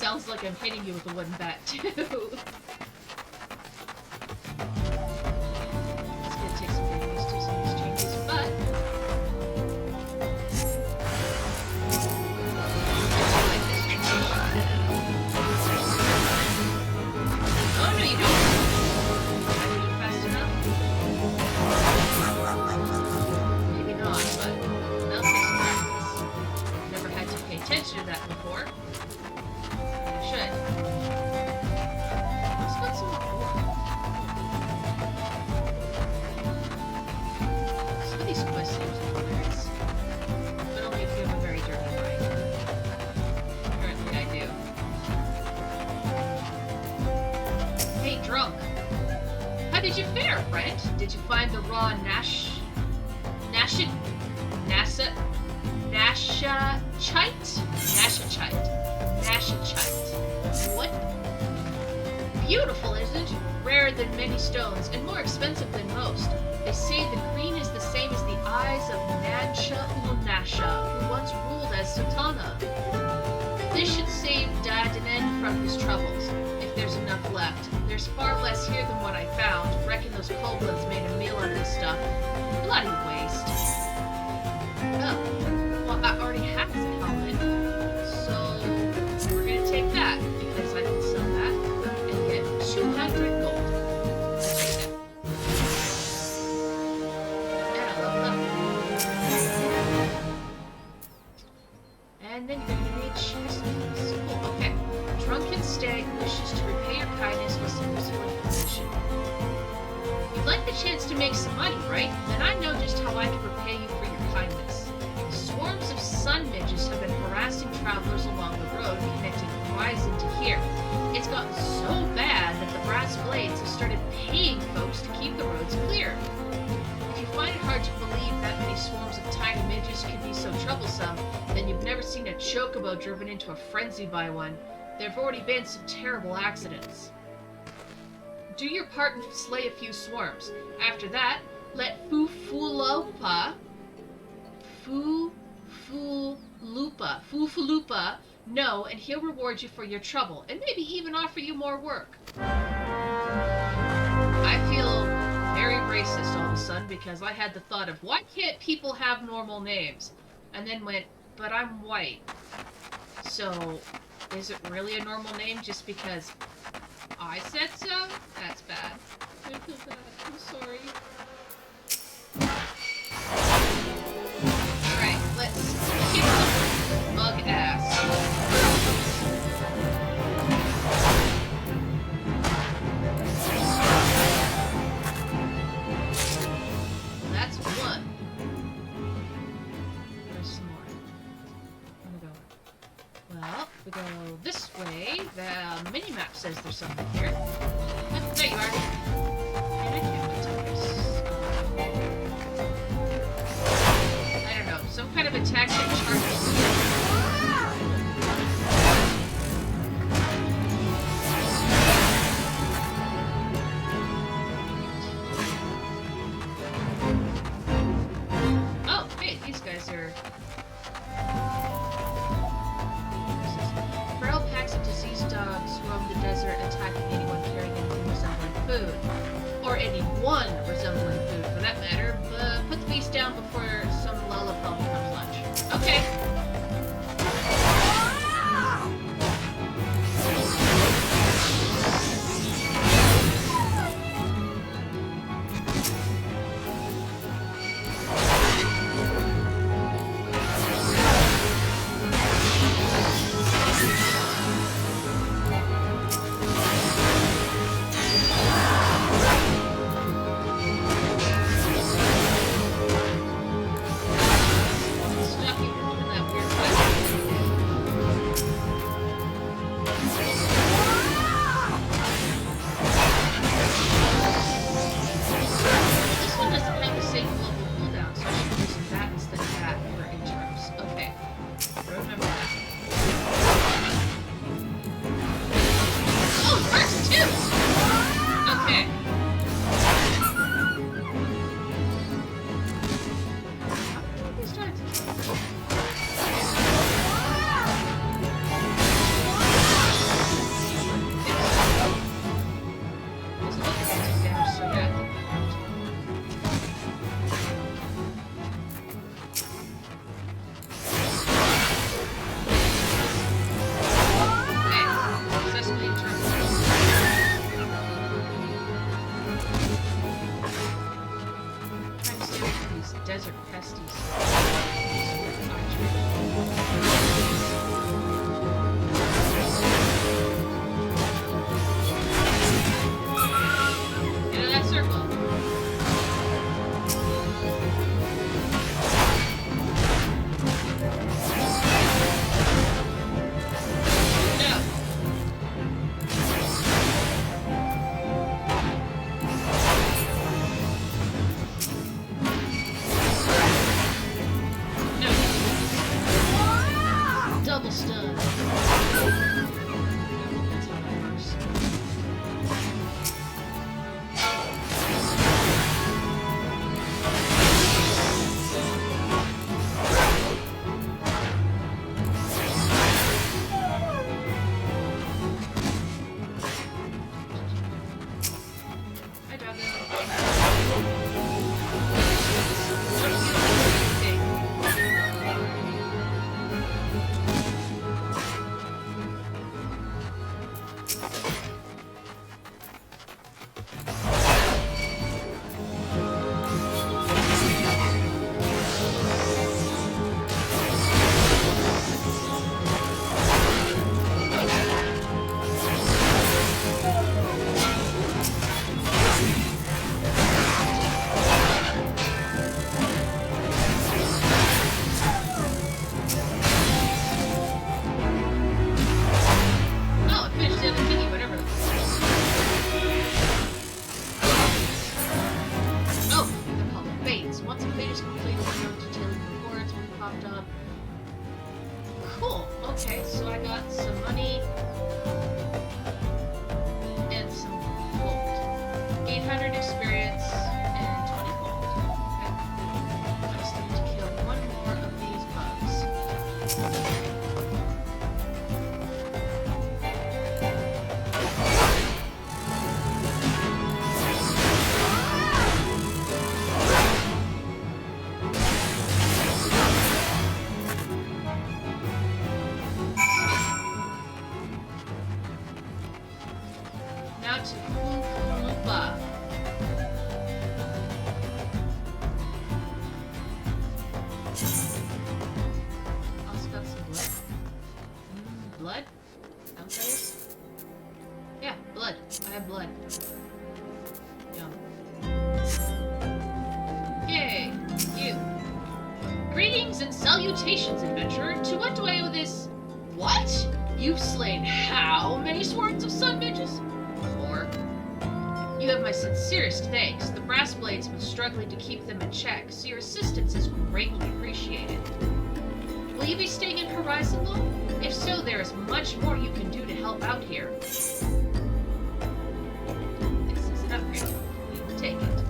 Speaker 1: sounds like I'm hitting you with a wooden bat, too. It's gonna take some getting used to some of these changes, but... Oh, no, you don't. I do it fast enough. Maybe not, but that'll take some practice. Never had to pay attention to that before. I should. Let's get some more wood. Some of these quests seem hilarious. But only if you have a very dirty mind. Apparently I do. Hey, drunk. How did you fare, friend? Did you find the raw Nashachite. What? Beautiful, isn't it? Rarer than many stones, and more expensive than most. They say the green is the same as the eyes of Nansha-Ulnasha, who once ruled as Sultana. This should save Dahala from his troubles, if there's enough left. There's far less here than what I found. Reckon those kobolds made a meal of this stuff. Bloody waste. Oh, well, I already have his helmet, so we're gonna take that, because I can sell that and get 200 gold. Let's take that. And I level up. And then you're gonna need chest piece. Cool, okay. Drunken Stag wishes to repay your kindness with some useful information. You'd like the chance to make some money, right? Then I know just how I can repay you for your kindness. Swarms of sun midges have been harassing travelers along the road connecting Horizon to here. It's gotten so bad that the brass blades have started paying folks to keep the roads clear. If you find it hard to believe that many swarms of tiny midges can be so troublesome, then you've never seen a chocobo driven into a frenzy by one. There have already been some terrible accidents. Do your part and slay a few swarms. After that, let Fufulupa know, and he'll reward you for your trouble, and maybe even offer you more work. I feel very racist all of a sudden because I had the thought of, why can't people have normal names? And then went, but I'm white. So, is it really a normal name just because I said so? That's bad. I feel bad. I'm sorry. Alright, let's kick some mug ass. That's one. There's some more. I'm gonna go. Well, if we go this way, the mini-map says there's something here. Oh, there you are. And I can't wait to this. I don't know, some kind of attack that charges you. Oh, hey, these guys are... Feral packs of diseased dogs roam the desert, attacking anyone carrying anything resembling food. Or anyone resembling food, for that matter. Put the beast down before some lullaby becomes lunch. Okay. almost done. That's how that works. Okay, so I got some money and some gold. 800 experience and 20 gold. Okay. I just need to kill one more of these bugs. Blood? Outsiders? Yeah, blood. I have blood. Yum. Yay! You. Greetings and salutations, adventurer. To what do I owe this? What? You've slain how many swarms of sun bitches? 4. You have my sincerest thanks. The brass blades have been struggling to keep them in check, so your assistance is greatly appreciated. Will you be staying in Horizon long? If so, there is much more you can do to help out here. This is an upgrade. We will take it.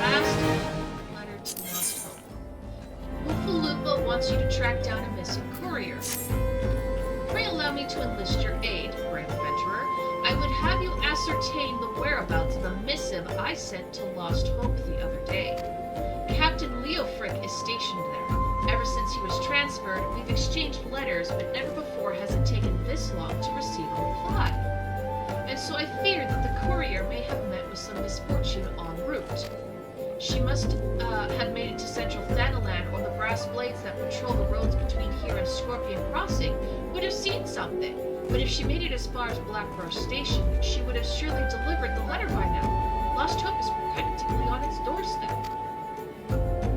Speaker 1: Last letter to Lost Hope. Oofaloopa wants you to track down a missing courier. Pray allow me to enlist your aid, brave adventurer. I would have you ascertain the whereabouts of a missive I sent to Lost Hope the other day. Captain Leo Frick is stationed there. Ever since he was transferred, we've exchanged letters, but never before has it taken this long to receive a reply. And so I fear that the courier may have met with some misfortune en route. She must have made it to Central Thanalan, or the brass blades that patrol the roads between here and Scorpion Crossing would have seen something. But if she made it as far as Blackborough Station, she would have surely delivered the letter by now. Lost Hope is practically on its doorstep.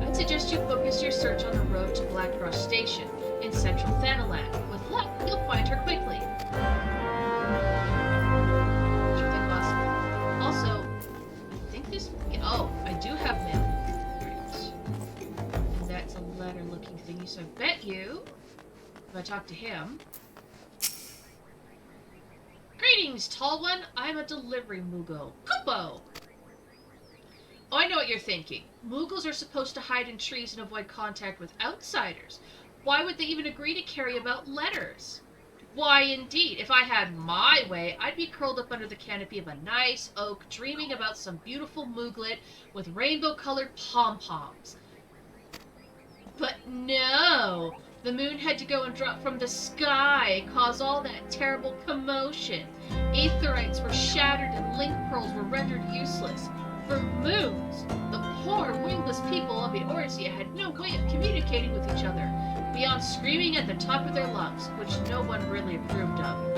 Speaker 1: I'd suggest you focus your search on the road to Blackborough Station in Central Thanalan. With luck, you'll find her quickly. What do you think, boss? Also, I think this... Oh, I do have mail. Right. That's a letter-looking thingy, so I bet you, if I talk to him... Greetings, tall one. I'm a delivery Moogle. Kupo! Oh, I know what you're thinking. Moogles are supposed to hide in trees and avoid contact with outsiders. Why would they even agree to carry about letters? Why, indeed, if I had my way, I'd be curled up under the canopy of a nice oak, dreaming about some beautiful Mooglet with rainbow-colored pom-poms. But no! The moon had to go and drop from the sky and cause all that terrible commotion. Aetherites were shattered and link pearls were rendered useless. For moons, the poor, wingless people of Eorzea had no way of communicating with each other, beyond screaming at the top of their lungs, which no one really approved of.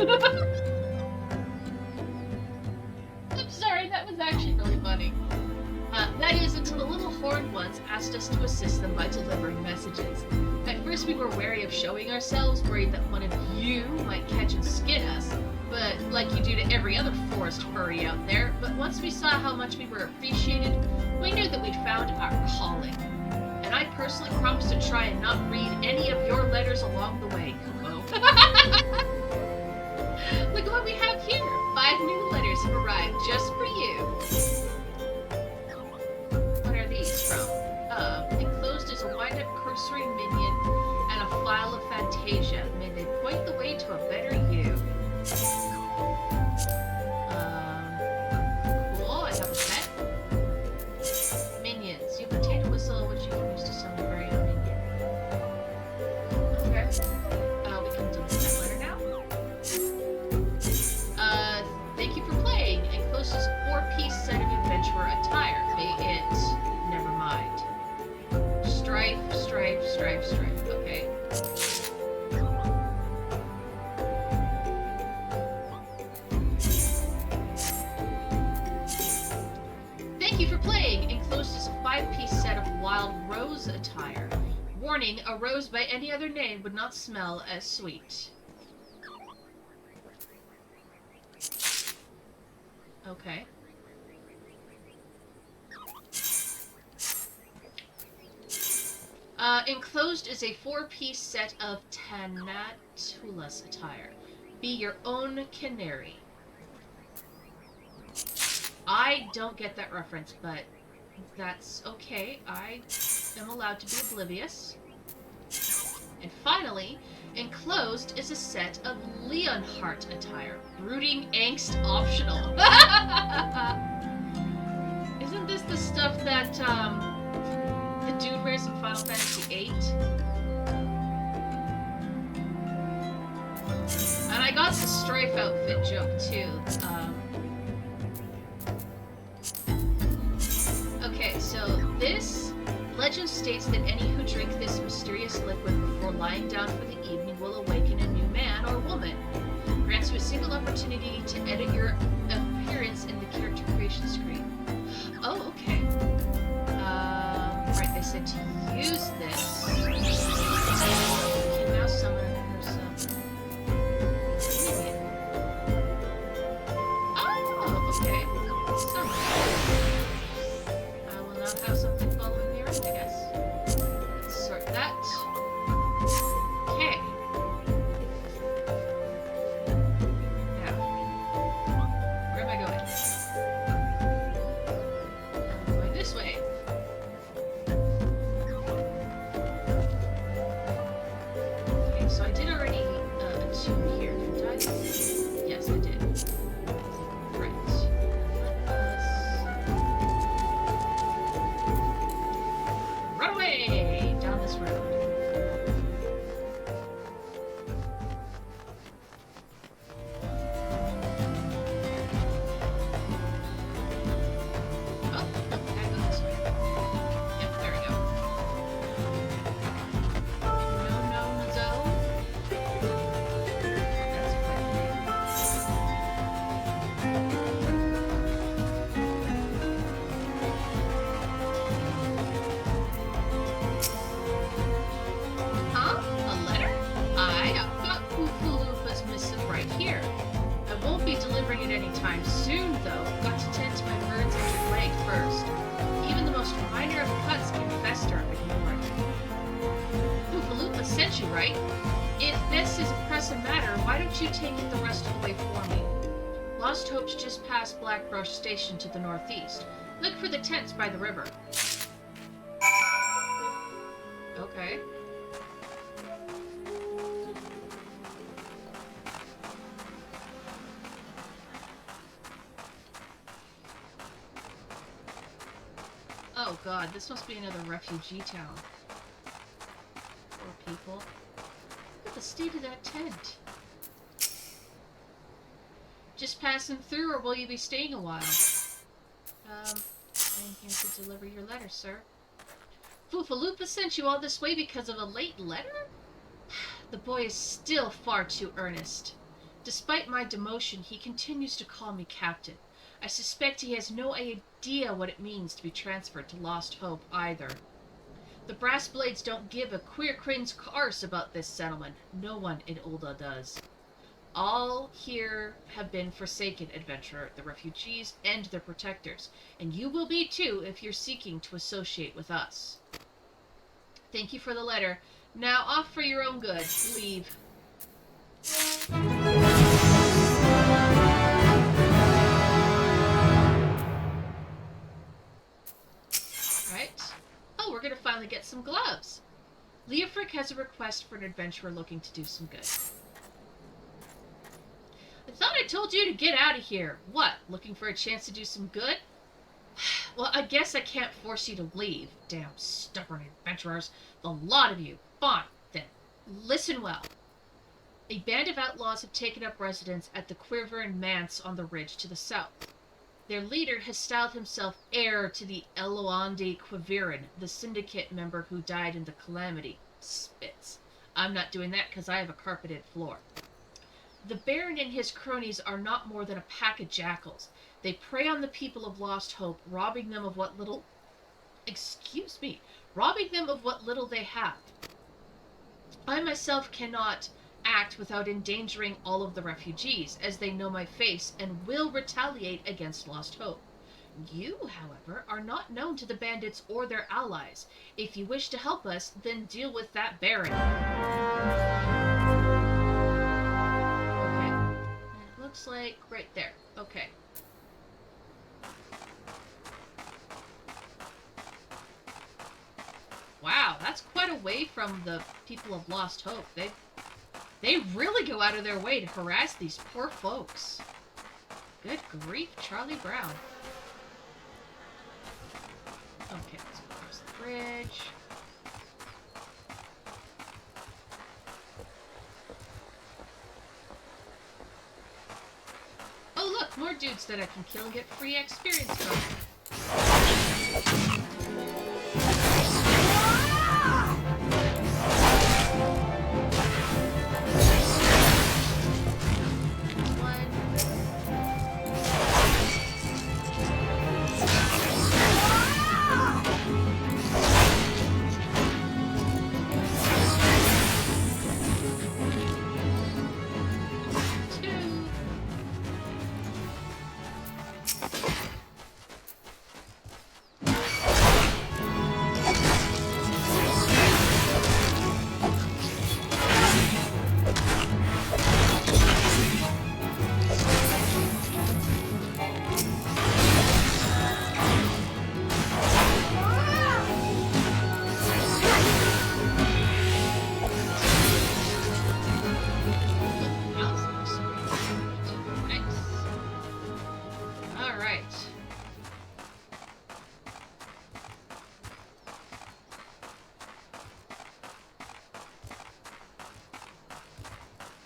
Speaker 1: I'm sorry, that was actually really funny. That is, until the little horned ones asked us to assist them by delivering messages. At first we were wary of showing ourselves, worried that one of you might catch and skin us, but like you do to every other forest furry out there. But once we saw how much we were appreciated, we knew that we'd found our calling. And try and not read any of your letters along the way, Kumo. Look at what we have here. 5 new letters have arrived just for you. What are these from? Enclosed is a wind-up cursory minion and a file of Fantasia. May they point the way to a better you. Cool, I have a pet. Minions. You obtain a whistle which you can use to summon a very own minion. Okay. We can delete that letter now. Thank you for playing. Enclosed is a 4-piece set of adventurer attire. May it... Never mind. Strife, strife, strife, strife. Okay. Thank you for playing. Enclosed is a 5-piece set of wild rose attire. Warning, a rose by any other name would not smell as sweet. Okay. Enclosed is a 4-piece set of Tanatula's attire. Be your own canary. I don't get that reference, but that's okay. I am allowed to be oblivious. And finally, enclosed is a set of Leonhardt attire. Brooding angst optional. Isn't this the stuff that the dude wears in Final Fantasy VIII? And I got the Strife outfit joke too. Okay, so this legend states that any who drink this mysterious liquid before lying down for the evening will awaken a new man or woman. Grants you a single opportunity to edit your appearance in the character creation screen. Oh, okay. Right, they said to use this. You can now summon herself. Oh, okay. Summon. I will now have something following me around, I guess. Let's sort that. Okay. Now, where am I going? I'm going this way. Okay, so I did already attune here, didn't I? Yes, I did. Right. Run away down this road. Oh, I go this way. Yep, there we go. No known zone. That's quite Huh? A letter? I've got Poofaloopa's missive right here. I won't be delivering it anytime soon, though. Got to tend to my birds and your leg first. Even the most minor of cuts can fester if ignored. Poofaloopa sent you, right? If this is a pressing matter, why don't you take it the rest of the way for me? Lost Hope's just past Blackbrush Station to the northeast. Look for the tents by the river. Okay. Oh god, this must be another refugee town. Poor people. Look at the state of that tent. Just passing through, or will you be staying a while? I'm here to deliver your letter, sir. Poofaloopa sent you all this way because of a late letter? The boy is still far too earnest. Despite my demotion, he continues to call me captain. I suspect he has no idea what it means to be transferred to Lost Hope either. The Brass Blades don't give a queer cringe arse about this settlement. No one in Ul'dah does. All here have been forsaken, adventurer, the refugees and their protectors, and you will be too if you're seeking to associate with us. Thank you for the letter. Now off for your own good. Leave. Right. Oh, we're gonna finally get some gloves. Leofric has a request for an adventurer looking to do some good. I thought I told you to get out of here. What, looking for a chance to do some good? Well, I guess I can't force you to leave. Damn stubborn adventurers. The lot of you. Fine, then. Listen well. A band of outlaws have taken up residence at the Quivern Manse on the ridge to the south. Their leader has styled himself heir to the Eloandi Quiviran, the syndicate member who died in the calamity. Spits. I'm not doing that because I have a carpeted floor. The Baron and his cronies are not more than a pack of jackals. They prey on the people of Lost Hope, robbing them of what little they have. I myself cannot act without endangering all of the refugees, as they know my face and will retaliate against Lost Hope. You, however, are not known to the bandits or their allies. If you wish to help us, then deal with that Baron. Okay. It looks like right there. Okay. Wow, that's quite away from the people of Lost Hope. They really go out of their way to harass these poor folks. Good grief, Charlie Brown. Okay, let's go across the bridge. Oh look, more dudes that I can kill and get free experience from.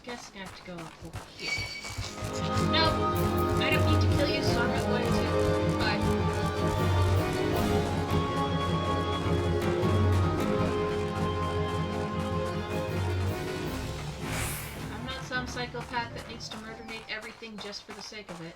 Speaker 1: Guessing I have to go up over here. No, I don't need to kill you, so I'm not going to. Bye. I'm not some psychopath that needs to murder-nate everything just for the sake of it.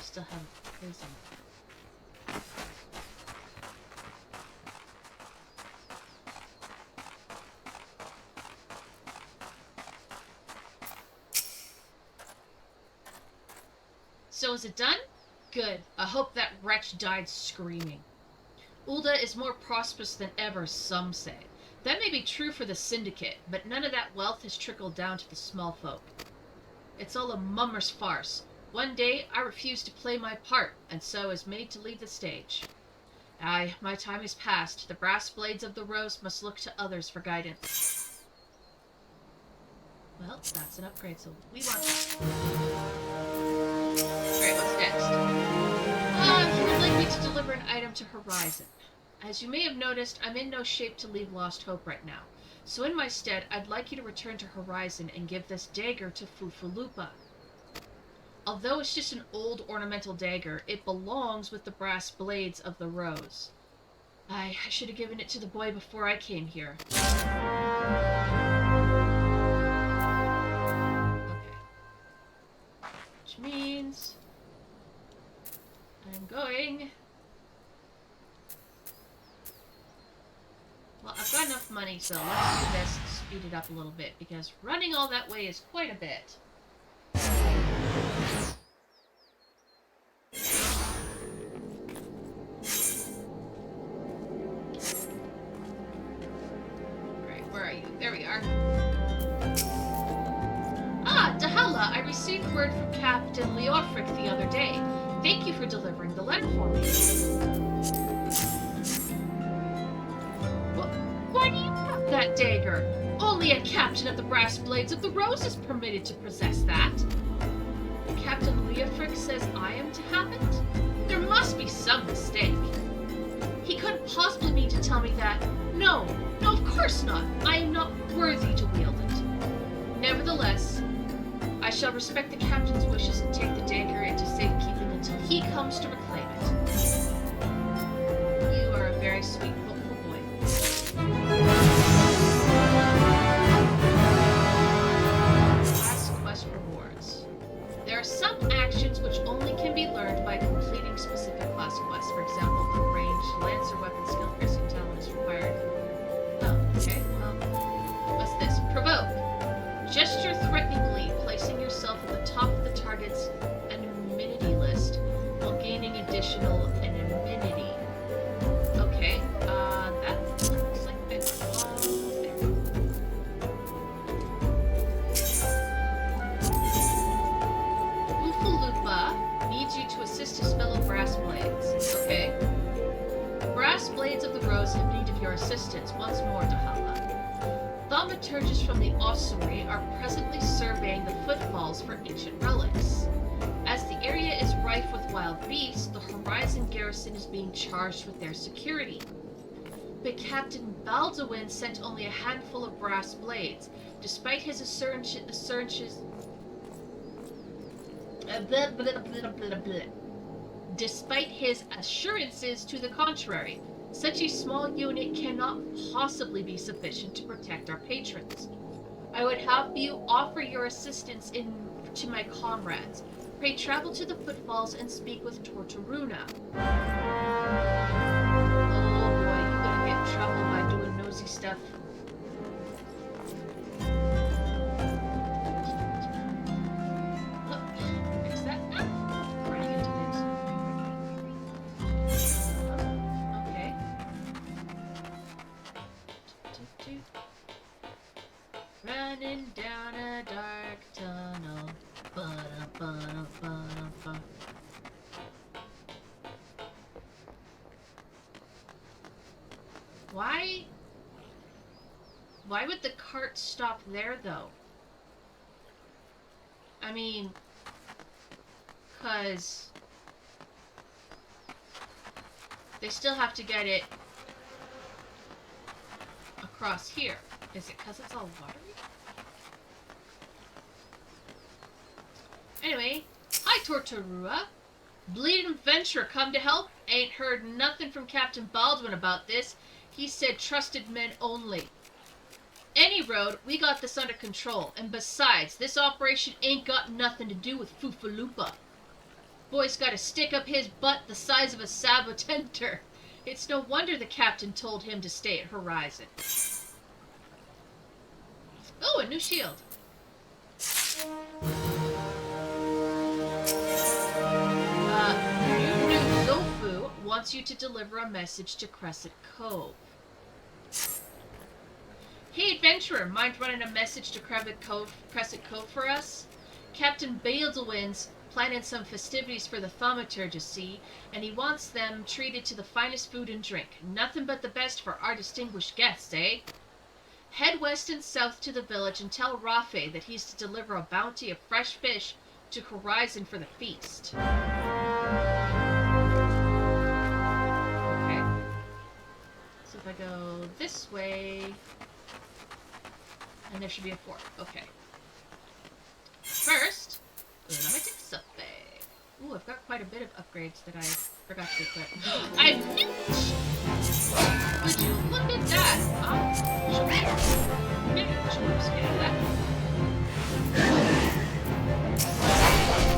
Speaker 1: Still have prison. So is it done? Good. I hope that wretch died screaming. Ulda is more prosperous than ever, some say. That may be true for the syndicate, but none of that wealth has trickled down to the small folk. It's all a mummer's farce. One day I refused to play my part, and so was made to leave the stage. Aye, my time is past. The brass blades of the rose must look to others for guidance. Well, that's an upgrade, so we want that. Alright, what's next? You would like me to deliver an item to Horizon. As you may have noticed, I'm in no shape to leave Lost Hope right now. So in my stead, I'd like you to return to Horizon and give this dagger to Fufulupa. Although it's just an old ornamental dagger, it belongs with the brass blades of the rose. I should have given it to the boy before I came here. Okay. Which means I'm going... Well, I've got enough money, so let's do this and speed it up a little bit, because running all that way is quite a bit. Right, where are you? There we are. Ah, Dahala, I received word from Captain Leofric the other day. Thank you for delivering the letter for me. Why do you have that dagger? Only a captain of the brass blades of the rose is permitted to possess that. Captain Leofric says I am to have it? There must be some mistake. He couldn't possibly mean to tell me that. No, of course not. I am not worthy to wield it. Nevertheless, I shall respect the captain's wishes and take the dagger into safekeeping until he comes to reclaim it. You are a very sweet, hopeful boy. Last quest rewards. There are some actions which only can be learned by completing specific class quests. For example, the ranged lance or weapon skill piercing talent is required. Oh, okay. What's this? Provoke. Gesture threateningly, placing yourself at the top of the target's amenity list while gaining additional amenity. Okay, that looks like it's all there. Ufulupa needs you to assist his fellow brass blades. Okay. The brass blades of the rose have need of your assistance once more, Dahala. Thaumaturgists from the ossuary are presently surveying the footfalls for ancient relics. As the area is rife with wild beasts, the Horizon garrison is being charged with their security. But Captain Baldwin sent only a handful of brass blades, despite his assurances to the contrary. Such a small unit cannot possibly be sufficient to protect our patrons. I would have you offer your assistance to my comrades. Pray travel to the footfalls and speak with Torturuna. Oh boy, you're gonna get in trouble by doing nosy stuff. Fix that. Running into this. Okay. Running down a dark tunnel. Ba-da-ba-da-ba-da-ba. Why would the cart stop there, though? I mean, 'cause they still have to get it across here. Is it 'cause it's all watery? Anyway, hi Torturua. Bleeding Venture come to help? Ain't heard nothing from Captain Baldwin about this. He said trusted men only. Any road, we got this under control. And besides, this operation ain't got nothing to do with Fufulupa. Boy's got a stick up his butt the size of a sabotenter. It's no wonder the captain told him to stay at Horizon. Oh, a new shield. wants you to deliver a message to Crescent Cove. Hey, adventurer, mind running a message to Crescent Cove for us? Captain Baldwin's planning some festivities for the thaumaturge, you see, and he wants them treated to the finest food and drink. Nothing but the best for our distinguished guests, eh? Head west and south to the village and tell Rafe that he's to deliver a bounty of fresh fish to Horizon for the feast. Okay. So if I go this way, and there should be a fork. Okay. First, let me take something. Ooh, I've got quite a bit of upgrades that I forgot to equip. I missed! Would you look at that? Oops, get out of that.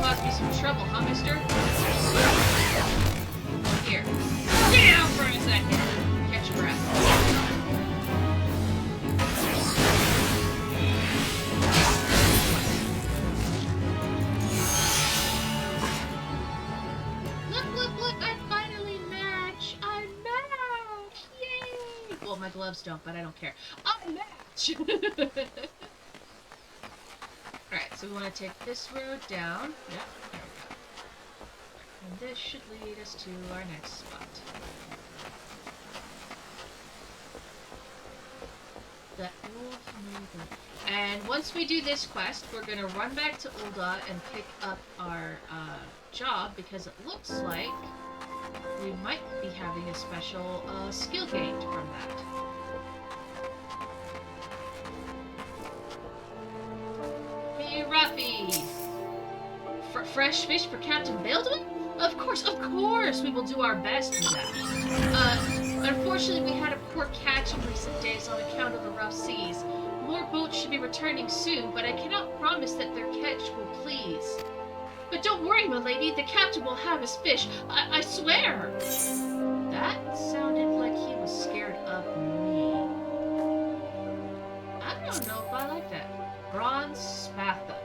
Speaker 1: Caused me some trouble, huh, mister? Here. Get down for a second. Catch your breath. Look, I finally match! I match! Yay! Well, my gloves don't, but I don't care. I match! Alright, so we want to take this road down. Yep, there we go. And this should lead us to our next spot. The old neighbor. And once we do this quest, we're going to run back to Ul'dah and pick up our job, because it looks like we might be having a special skill gained from that. Hey, Ruffy! Fresh fish for Captain Baldwin? Of course, we will do our best for that. Unfortunately, we had a poor catch in recent days on account of the rough seas. More boats should be returning soon, but I cannot promise that their catch will please. But don't worry, my lady, the captain will have his fish, I swear! That sounded like he was scared of me. I don't know if I like that. Bronze Spatha.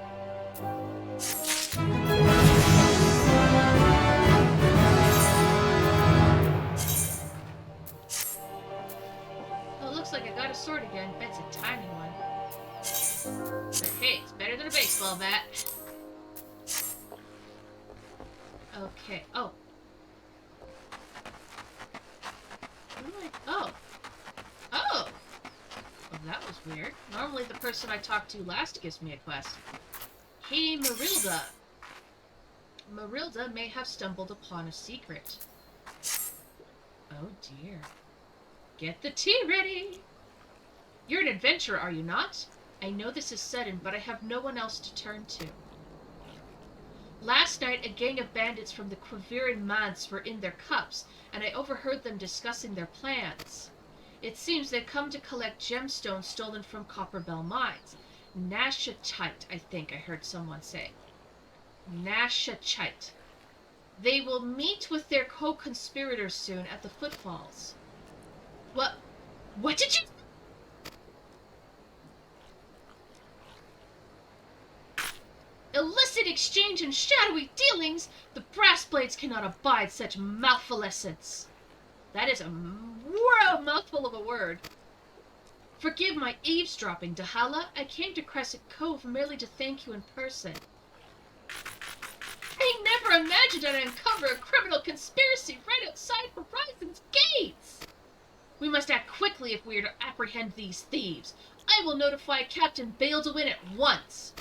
Speaker 1: Oh, it looks like I got a sword again. Bet's a tiny one. But hey, it's better than a baseball bat. Okay. Oh. Oh. Oh! Well, that was weird. Normally the person I talked to last gives me a quest. Hey, Marilda. Marilda may have stumbled upon a secret. Oh dear. Get the tea ready! You're an adventurer, are you not? I know this is sudden, but I have no one else to turn to. Last night, a gang of bandits from the Quiviran Manse were in their cups, and I overheard them discussing their plans. It seems they've come to collect gemstones stolen from Copperbell Mines. Nashachite, I think I heard someone say. Nashachite. They will meet with their co-conspirators soon at the Footfalls. What did you... Illicit exchange and shadowy dealings! The brass blades cannot abide such malfeasance. That is a mouthful of a word. Forgive my eavesdropping, Dahala. I came to Crescent Cove merely to thank you in person. I never imagined I'd uncover a criminal conspiracy right outside Horizon's gates! We must act quickly if we are to apprehend these thieves. I will notify Captain Baldwin at once.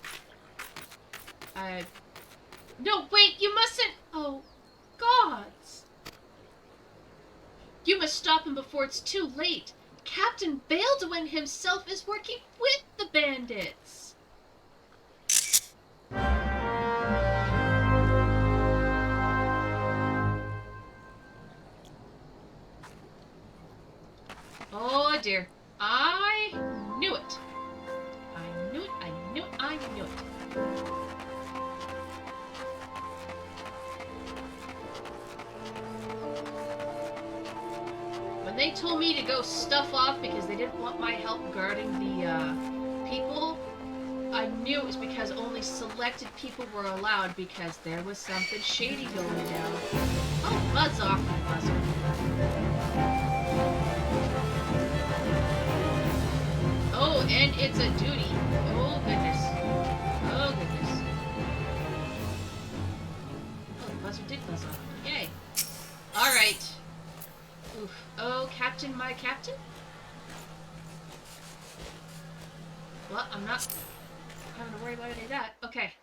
Speaker 1: No, wait, you mustn't... Oh, gods. You must stop him before it's too late. Captain Baldwin himself is working with the bandits. Oh, dear. I knew it. I knew it. When they told me to go stuff off because they didn't want my help guarding the people, I knew it was because only selected people were allowed because there was something shady going down. Oh, buzz off, you buzzard. Oh, and it's a duty. Oh, goodness. Oh, goodness. Oh, the buzzer did buzz off. Yay. Alright. Oof. Oh, Captain, my Captain? Well, I'm not having to worry about any of that. Okay.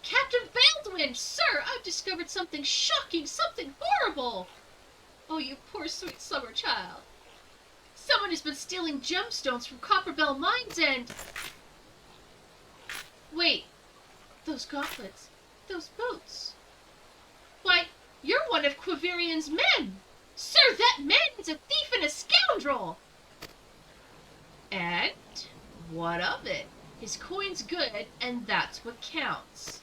Speaker 1: Captain Baldwin! Sir, I've discovered something shocking, something horrible! Oh, you poor sweet summer child. Someone has been stealing gemstones from Copperbell Mines and... Wait. Those gauntlets. Those boots. Why, you're one of Quivirian's men! Sir, that man is a thief and a scoundrel! And what of it? His coin's good, and that's what counts.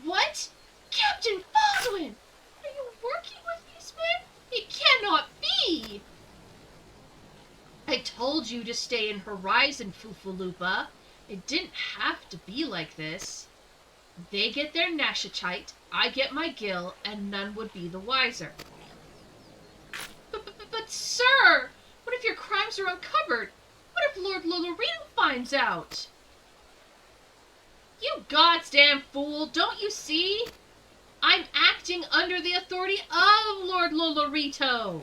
Speaker 1: What? Captain Baldwin! Are you working with these men? It cannot be! I told you to stay in Horizon, Foofaloopa. It didn't have to be like this. They get their Nashachite, I get my gill, and none would be the wiser. But sir, what if your crimes are uncovered? What if Lord Lolorito finds out? You goddamn fool, don't you see? I'm acting under the authority of Lord Lolorito.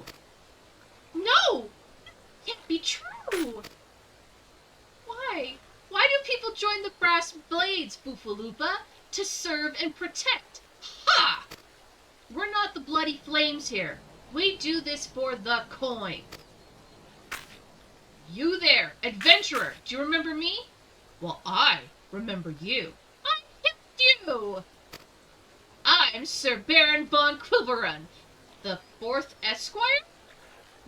Speaker 1: No, that can't be true. Why? Why do people join the Brass Blades, Foofaloopa? To serve and protect. Ha! We're not the Bloody Flames here. We do this for the coin. You there, adventurer, do you remember me? Well, I remember you. I kept you! I'm Sir Baron von Quilverun, the 4th Esquire?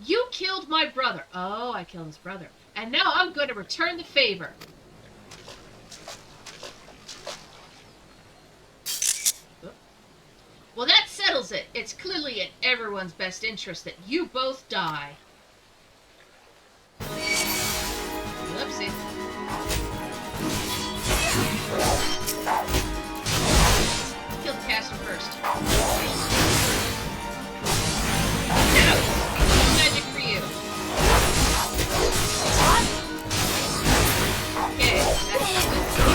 Speaker 1: You killed my brother. Oh, I killed his brother. And now I'm going to return the favor. Well, that settles it. It's clearly in everyone's best interest that you both die. Whoopsie. Kill the caster first. Now, magic for you. Okay, that's good.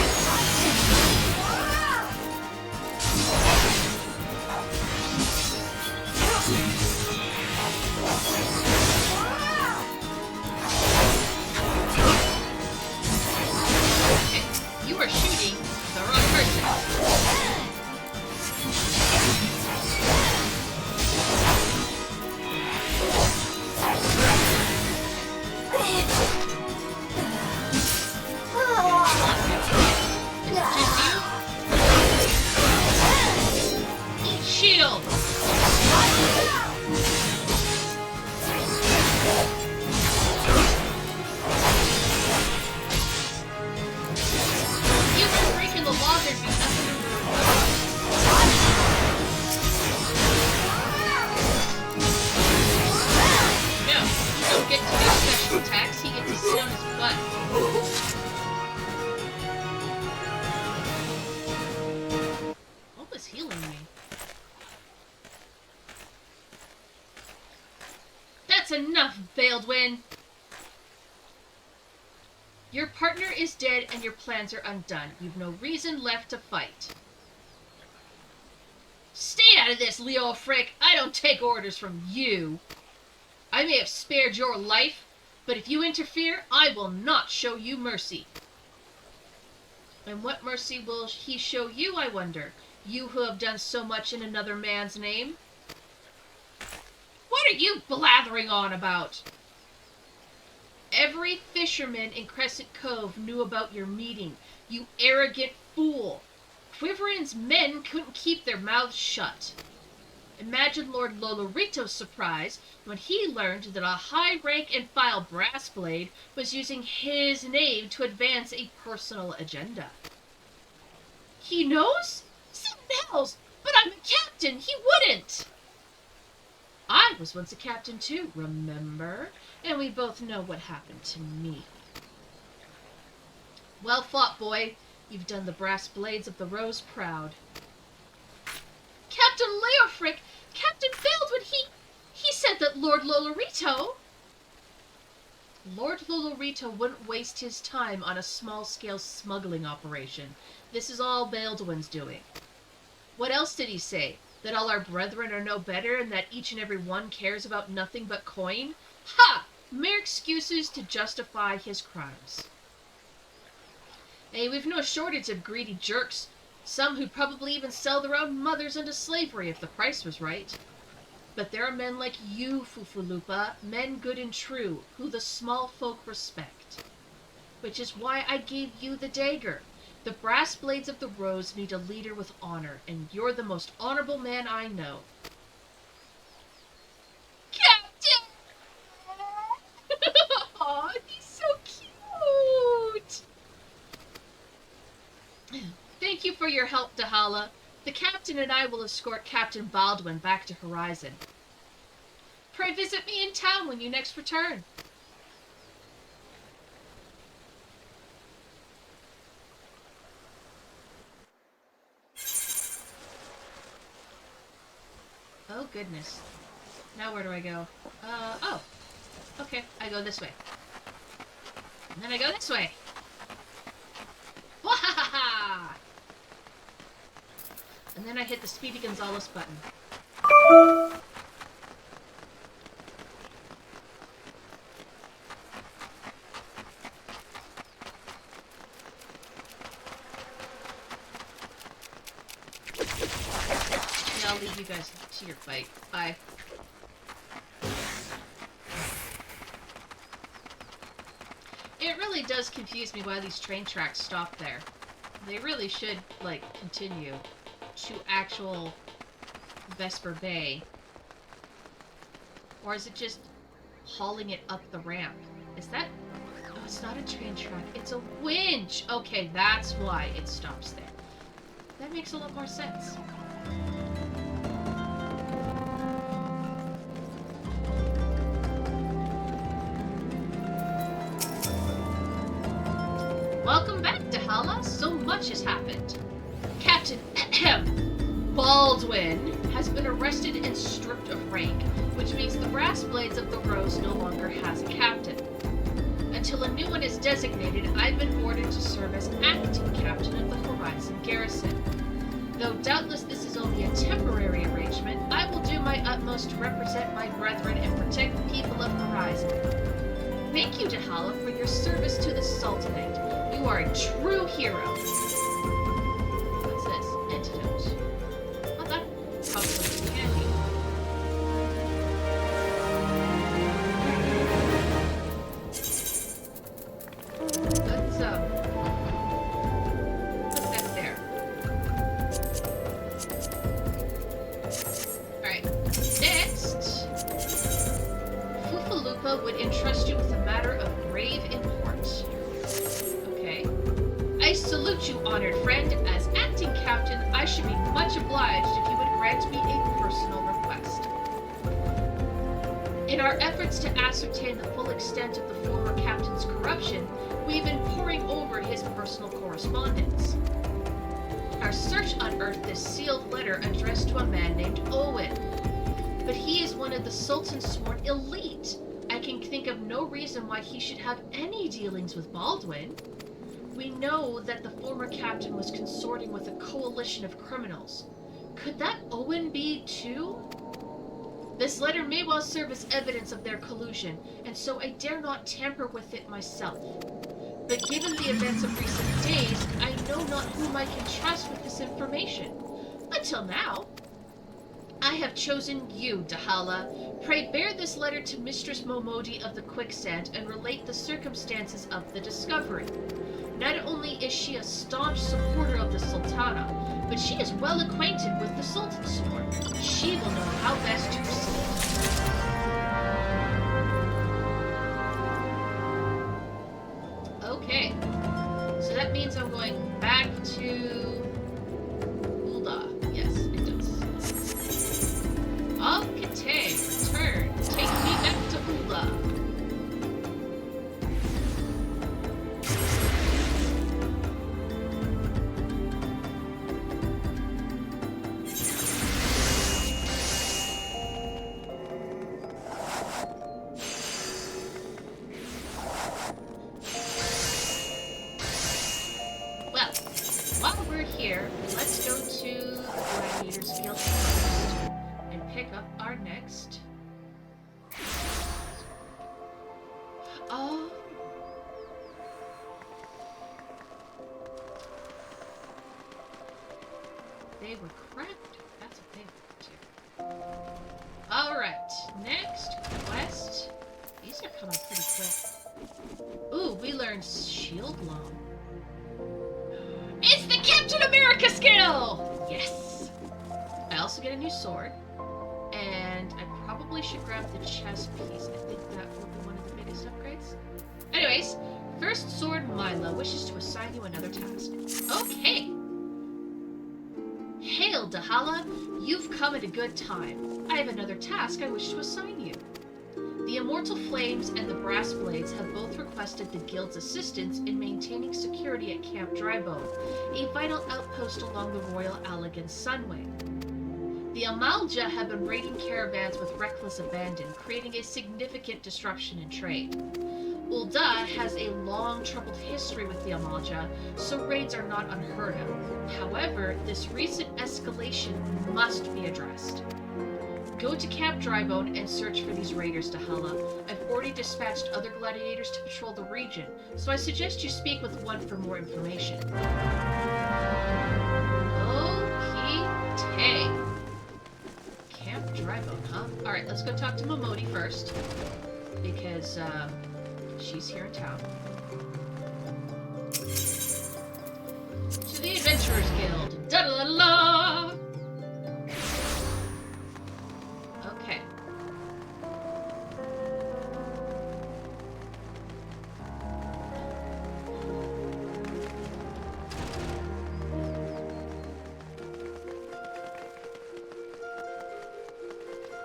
Speaker 1: You are shooting the wrong person. Eat shield. Attacks, he gets to sit on his butt. What was healing me? That's enough, Baldwin! Your partner is dead and your plans are undone. You've no reason left to fight. Stay out of this, Leo Frick! I don't take orders from you! I may have spared your life, but if you interfere, I will not show you mercy. And what mercy will he show you, I wonder? You who have done so much in another man's name? What are you blathering on about? Every fisherman in Crescent Cove knew about your meeting, you arrogant fool. Quiveran's men couldn't keep their mouths shut. Imagine Lord Lolorito's surprise when he learned that a high-rank-and-file brassblade was using his name to advance a personal agenda. He knows? 7 hells! But I'm a captain! He wouldn't! I was once a captain too, remember? And we both know what happened to me. Well fought, boy. You've done the brass blades of the Rose proud. Captain Leofric! Captain Baldwin, he said that Lord Lolorito... Lord Lolorito wouldn't waste his time on a small-scale smuggling operation. This is all Baldwin's doing. What else did he say? That all our brethren are no better and that each and every one cares about nothing but coin? Ha! Mere excuses to justify his crimes. Hey, we've no shortage of greedy jerks. Some who'd probably even sell their own mothers into slavery if the price was right. But there are men like you, Fufulupa, men good and true, who the small folk respect. Which is why I gave you the dagger. The brass blades of the Rose need a leader with honor, and you're the most honorable man I know. Captain! Aw, he's so cute! Thank you for your help, Dahala. The captain and I will escort Captain Baldwin back to Horizon. Pray visit me in town when you next return. Oh, goodness. Now where do I go? Oh. Okay, I go this way. And then I go this way. Wahaha! And then I hit the Speedy Gonzales button. And I'll leave you guys to your fight. Bye. It really does confuse me why these train tracks stop there. They really should, like, continue to actual Vesper Bay. Or is it just hauling it up the ramp? Is that... Oh, it's not a train track. It's a winch! Okay, that's why it stops there. That makes a lot more sense. Welcome back, Dahala. So much has happened. Captain Baldwin has been arrested and stripped of rank, which means the brass blades of the Rose no longer has a captain. Until a new one is designated, I've been ordered to serve as acting captain of the Horizon Garrison. Though doubtless this is only a temporary arrangement, I will do my utmost to represent my brethren and protect the people of Horizon. Thank you, Dahala, for your service to the Sultanate. You are a true hero. What's this? Antidote. Well, that probably is handy. Let's, put that there. Alright. Next, Fufalupa would entrust you with a matter of grave import. I salute you, honored friend. As acting captain, I should be much obliged if you would grant me a personal request. In our efforts to ascertain the full extent of the former captain's corruption, we've been poring over his personal correspondence. Our search unearthed this sealed letter addressed to a man named Owen. But he is one of the Sultan's sworn elite. I can think of no reason why he should have any dealings with Baldwin. We know that the former captain was consorting with a coalition of criminals. Could that Owen be too? This letter may well serve as evidence of their collusion, and so I dare not tamper with it myself. But given the events of recent days, I know not whom I can trust with this information. Until now. I have chosen you, Dahala. Pray bear this letter to Mistress Momodi of the Quicksand and relate the circumstances of the discovery. Not only is she a staunch supporter of the Sultana, but she is well acquainted with the Sultan's sword. She will know how best to proceed. Okay. So that means I'm going back to... Ulda. Yes, it does. Okay. pick up our next... Oh. They were crafted. That's what they were too. Alright, next quest. These are coming pretty quick. Ooh, we learned shield long. It's the Captain America skill! Yes! I also get a new sword. And I probably should grab the chest piece. I think that will be one of the biggest upgrades. Anyways, First Sword Milo wishes to assign you another task. Okay! Hail, Dahala! You've come at a good time. I have another task I wish to assign you. The Immortal Flames and the Brass Blades have both requested the Guild's assistance in maintaining security at Camp Drybone, a vital outpost along the Royal Allegan Sunway. The Amalja have been raiding caravans with reckless abandon, creating a significant disruption in trade. Ul'dah has a long, troubled history with the Amalja, so raids are not unheard of. However, this recent escalation must be addressed. Go to Camp Drybone and search for these raiders, Dahala. I've already dispatched other gladiators to patrol the region, so I suggest you speak with one for more information. Okay. Camp Drybone, huh? Alright, let's go talk to Momodi first, because, she's here in town. To the Adventurers Guild! Da-da-la-la! Okay.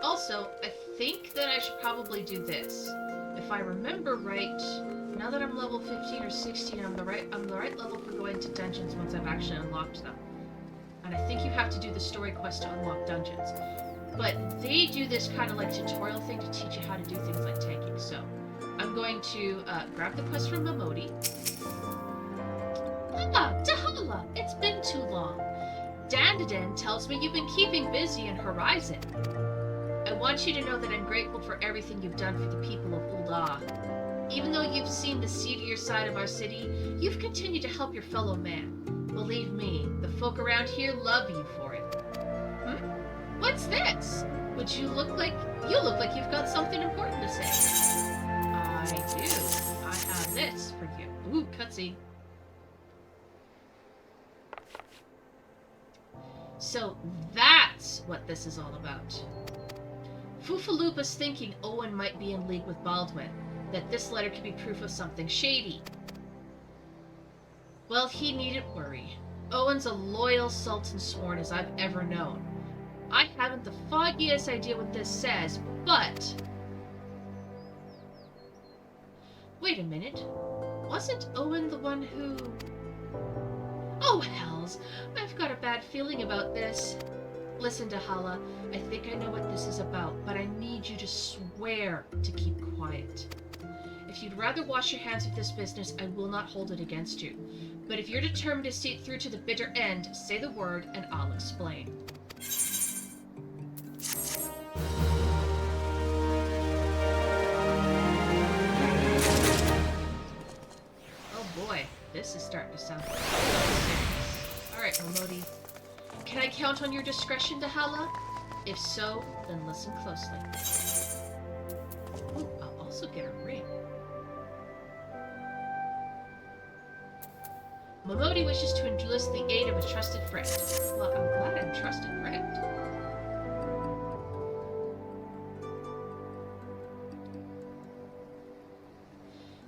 Speaker 1: Also, I think that I should probably do this. If I remember right, now that I'm level 15 or 16, I'm the right level for going to dungeons once I've actually unlocked them. And I think you have to do the story quest to unlock dungeons. But they do this kind of like tutorial thing to teach you how to do things like tanking. So I'm going to grab the quest from Momodi. Ah, Dahala! It's been too long. Dandadan tells me you've been keeping busy in Horizon. I want you to know that I'm grateful for everything you've done for the people of Ul'dah. Even though you've seen the seedier side of our city, you've continued to help your fellow man. Believe me, the folk around here love you for it. What's this? You look like you've got something important to say. I do. I have this for you. Ooh, cutscene. So that's what this is all about. Fufaloop's thinking Owen might be in league with Baldwin, that this letter could be proof of something shady. Well, he needn't worry. Owen's a loyal Sultan Sworn as I've ever known. I haven't the foggiest idea what this says, but... Wait a minute. Wasn't Owen the one who... Oh, hells! I've got a bad feeling about this. Listen, Dahala, I think I know what this is about, but I need you to swear to keep quiet. If you'd rather wash your hands of this business, I will not hold it against you. But if you're determined to see it through to the bitter end, say the word and I'll explain. Oh boy, this is starting to sound like serious. Alright, Momodi. Can I count on your discretion, Dahala? If so, then listen closely. Ooh, I'll also get a ring. Momodi wishes to enlist the aid of a trusted friend. Well, I'm glad I'm a trusted friend.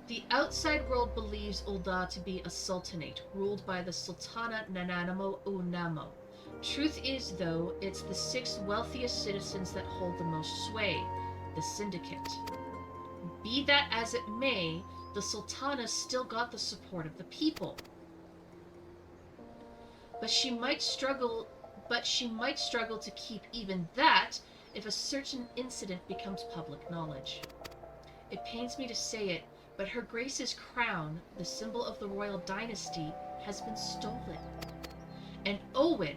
Speaker 1: The outside world believes Ul'dah to be a sultanate, ruled by the Sultana Nananamo Unamo. Truth is, though, it's the 6 wealthiest citizens that hold the most sway, the Syndicate. Be that as it may, the Sultana still got the support of the people. But she might struggle to keep even that if a certain incident becomes public knowledge. It pains me to say it, but Her Grace's crown, the symbol of the royal dynasty, has been stolen. And Owen,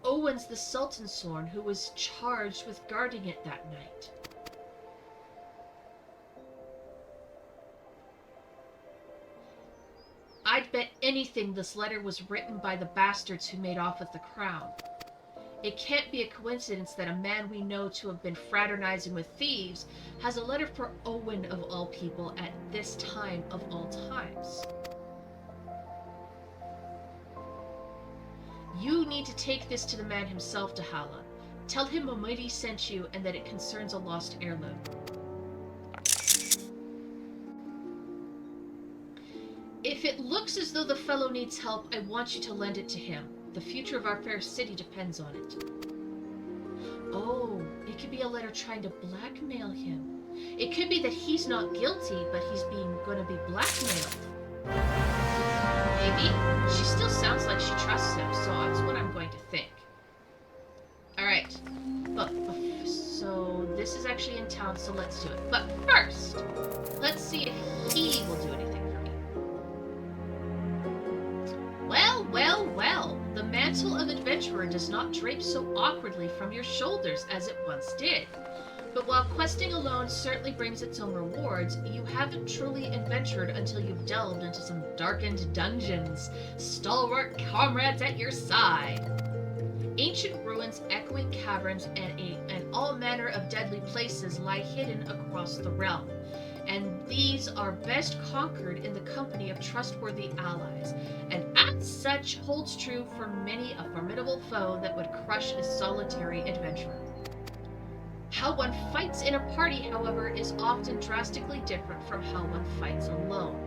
Speaker 1: Owen's the Sultan's sworn who was charged with guarding it that night. I'd bet anything this letter was written by the bastards who made off with the crown. It can't be a coincidence that a man we know to have been fraternizing with thieves has a letter for Owen of all people at this time of all times. You need to take this to the man himself, Dahala. Tell him Momidi sent you and that it concerns a lost heirloom. If it looks as though the fellow needs help, I want you to lend it to him. The future of our fair city depends on it. Oh, it could be a letter trying to blackmail him. It could be that he's not guilty, but he's going to be blackmailed. Maybe. She still sounds like she trusts him, so that's what I'm going to think. Alright. So this is actually in town, so let's do it. But first, let's see if he will do anything for me. Well. The mantle of adventurer does not drape so awkwardly from your shoulders as it once did. But while questing alone certainly brings its own rewards, you haven't truly adventured until you've delved into some darkened dungeons, stalwart comrades at your side. Ancient ruins, echoing caverns, and all manner of deadly places lie hidden across the realm, and these are best conquered in the company of trustworthy allies, and as such holds true for many a formidable foe that would crush a solitary adventurer. How one fights in a party, however, is often drastically different from how one fights alone.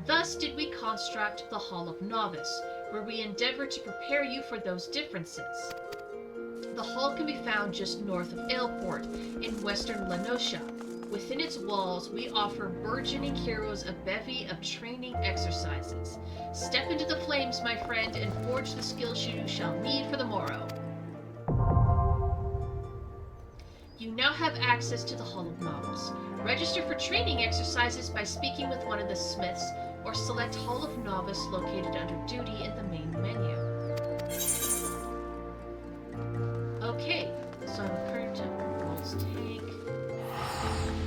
Speaker 1: Thus did we construct the Hall of Novice, where we endeavor to prepare you for those differences. The hall can be found just north of Aleport, in western Lanosha. Within its walls, we offer burgeoning heroes a bevy of training exercises. Step into the flames, my friend, and forge the skills you shall need for the morrow. You now have access to the Hall of Novice. Register for training exercises by speaking with one of the smiths, or select Hall of Novice located under duty in the main menu. Okay, so I'm current rolls take.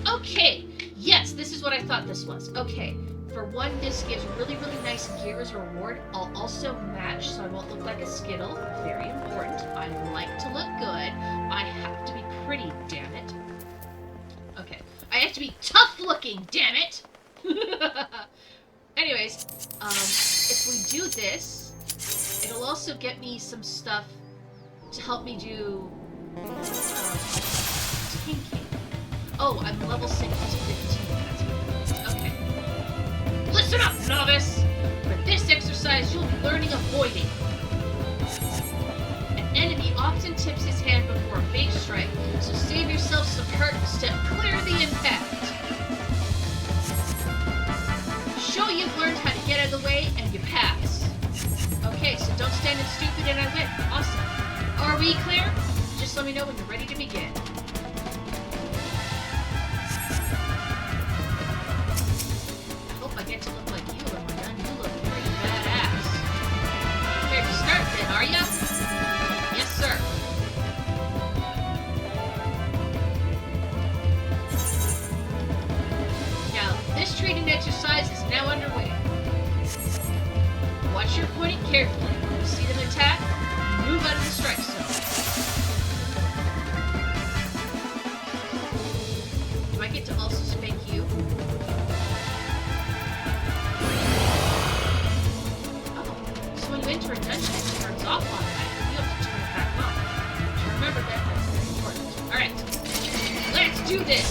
Speaker 1: Okay, yes, this is what I thought this was. Okay, for one, this gives really nice gear as a reward. I'll also match so I won't look like a skittle. Very important. I like to look good. I have to be pretty, damn it. Okay, I have to be tough looking, damn it! Anyways, if we do this, it'll also get me some stuff to help me do tanking. Oh, I'm level 6 to 15. That's okay. Listen up, novice! For this exercise, you'll be learning avoiding. An enemy often tips his hand before a big strike, so save yourself some hurt and step clear of the impact. Show you've learned how to get out of the way, and you pass. Okay, so don't stand in stupid and I win. Awesome. Are we clear? Just let me know when you're ready to begin. I hope I get to look like you when we're done. You look pretty badass. Prepared to start then, are ya? Yes, sir. Now, this training exercise is now underway. Watch your opponent carefully. When you see them attack, move out of the strike zone. Do I get to also spank you? Oh, so when you enter a dungeon, it turns off automatically. You have to turn it back on. So remember that, that's very important. Alright, let's do this!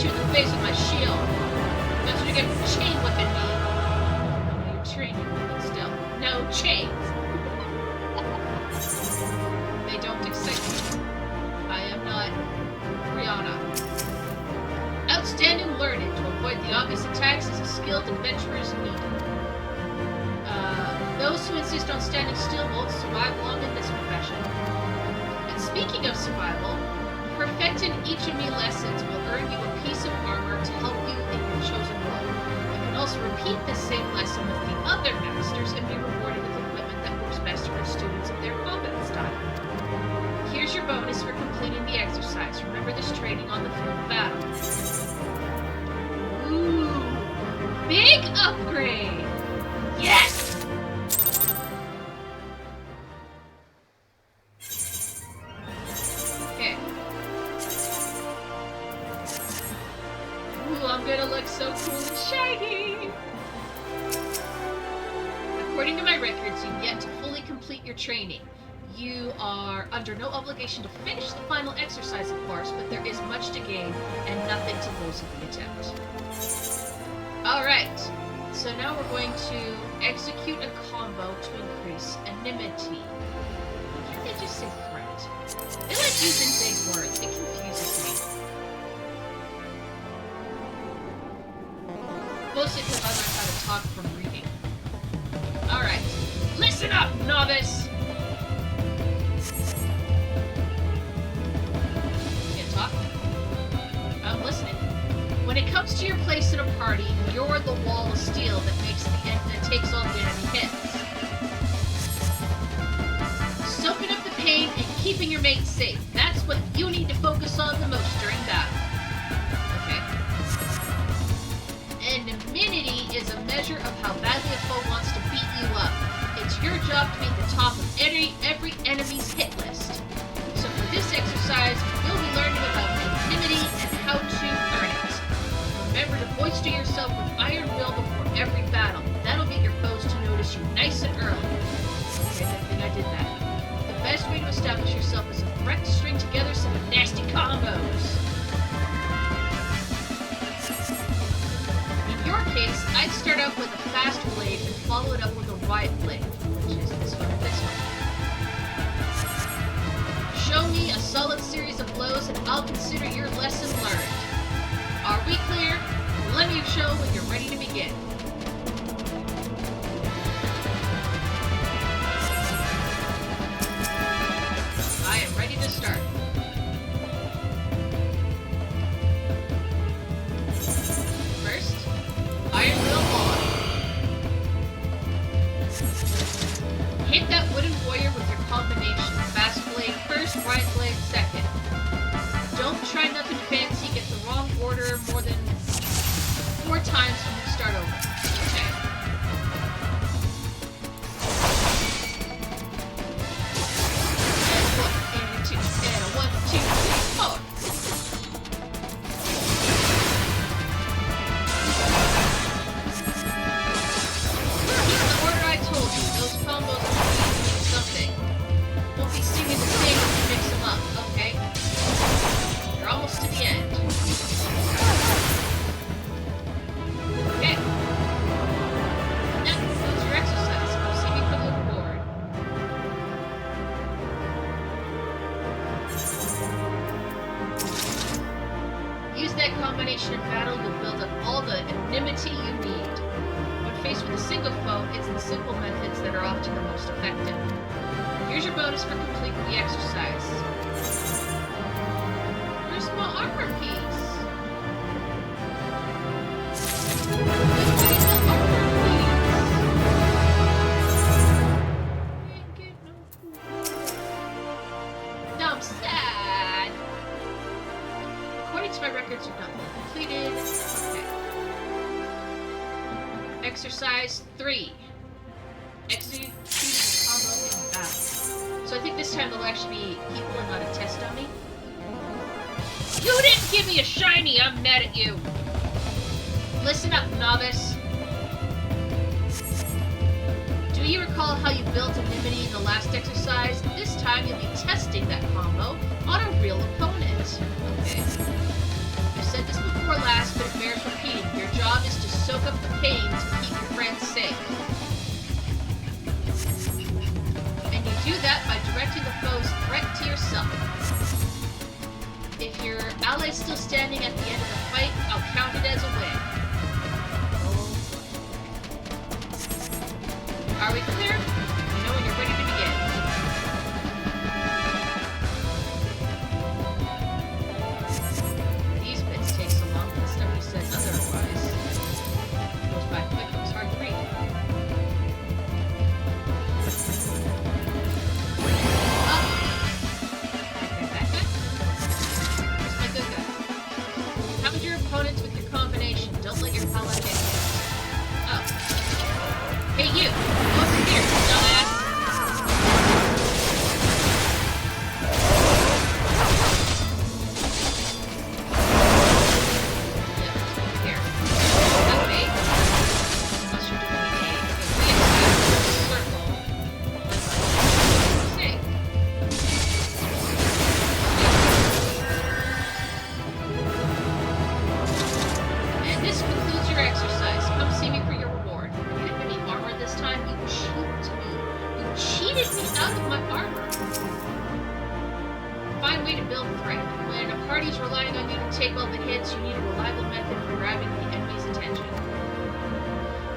Speaker 1: hit you in the face with my shield. That's what you get for chain whipping me. Oh, you're training me still. No chains. They don't excite me. I am not Rihanna. Outstanding learning to avoid the obvious attacks is a skilled adventurer's need. Those who insist on standing still won't survive long in this profession. And speaking of survival, perfecting each of me lessons will earn you a piece of armor to help you in your chosen role. You can also repeat this same lesson with the other masters and be rewarded with equipment that works best for students of their combat style. Here's your bonus for completing the exercise. Remember this training on the field of battle. Ooh, big upgrade! Yes! Okay. Ooh, I'm gonna look so cool and shiny! According to my records, you've yet to fully complete your training. You are under no obligation to finish the final exercise, of course, but there is much to gain and nothing to lose in the attempt. Alright, so now we're going to execute a combo to increase enmity. Why can't they just say threat? They like using big words. It confuses me. Mostly because I learned how to talk from reading. Alright, listen up, novice! I'm listening. When it comes to your place in a party, you're the wall of steel that takes all the enemy hits. Soaking up the pain and keeping your mate safe. That's what you need to focus on the most during battle. Okay. Enmity is a measure of how badly a foe wants to beat you up. It's your job to be at the top of every enemy's hit list. So for this exercise, you'll be learning about enmity and how to earn it. Remember to bolster yourself with iron will before every battle. That'll get your foes to notice you nice and early. Okay, I think I did that. The best way to establish yourself is a threat to string together some nasty combos. In your case, I'd start out with a fast blade and follow it up with a riot blade, which is this one and this one. Show me a solid series of blows and I'll consider your lesson learned. Are we clear? Let me show when you're ready to begin. I am ready to start. First, iron will on. Hit that wooden warrior with your combination. Fast blade first, right blade second. Don't try nothing fancy, get the wrong order more than 4 times when you start over. Okay. And 1, and 2, and 1, 2, 3, 4. Keep the order I told you. Those combos are mean something. Won't be singing the same when you mix them up, okay? You're almost to the end. Okay. That concludes your exercise. Come see me come on board. Use that combination in battle, you'll build up all the enmity you need. When faced with a single foe, it's the simple methods that are often the most effective. Here's your bonus for completing the exercise. Where's my armor piece? Where's the armor piece? Now I'm sad. According to my records, you've not completed. Okay. Exercise 3. Execute combo in battle. So I think this time they'll actually be equal and not a test on me. You didn't give me a shiny! I'm mad at you! Listen up, novice. Do you recall how you built enmity in the last exercise? This time you'll be testing that combo on a real opponent. Okay. I've said this before, pain to keep your friends safe. And you do that by directing the foe's threat to yourself. If your ally's still standing at the end of the fight, I'll count it as a win. Are we clear? You know when you're ready to begin. These bits take so long that somebody says otherwise. It goes by quick, it was hard to read. Where's my good guy? Cover your opponents with your combination. Don't let your ally get hit. Oh. Hey you! Over here, dumbass!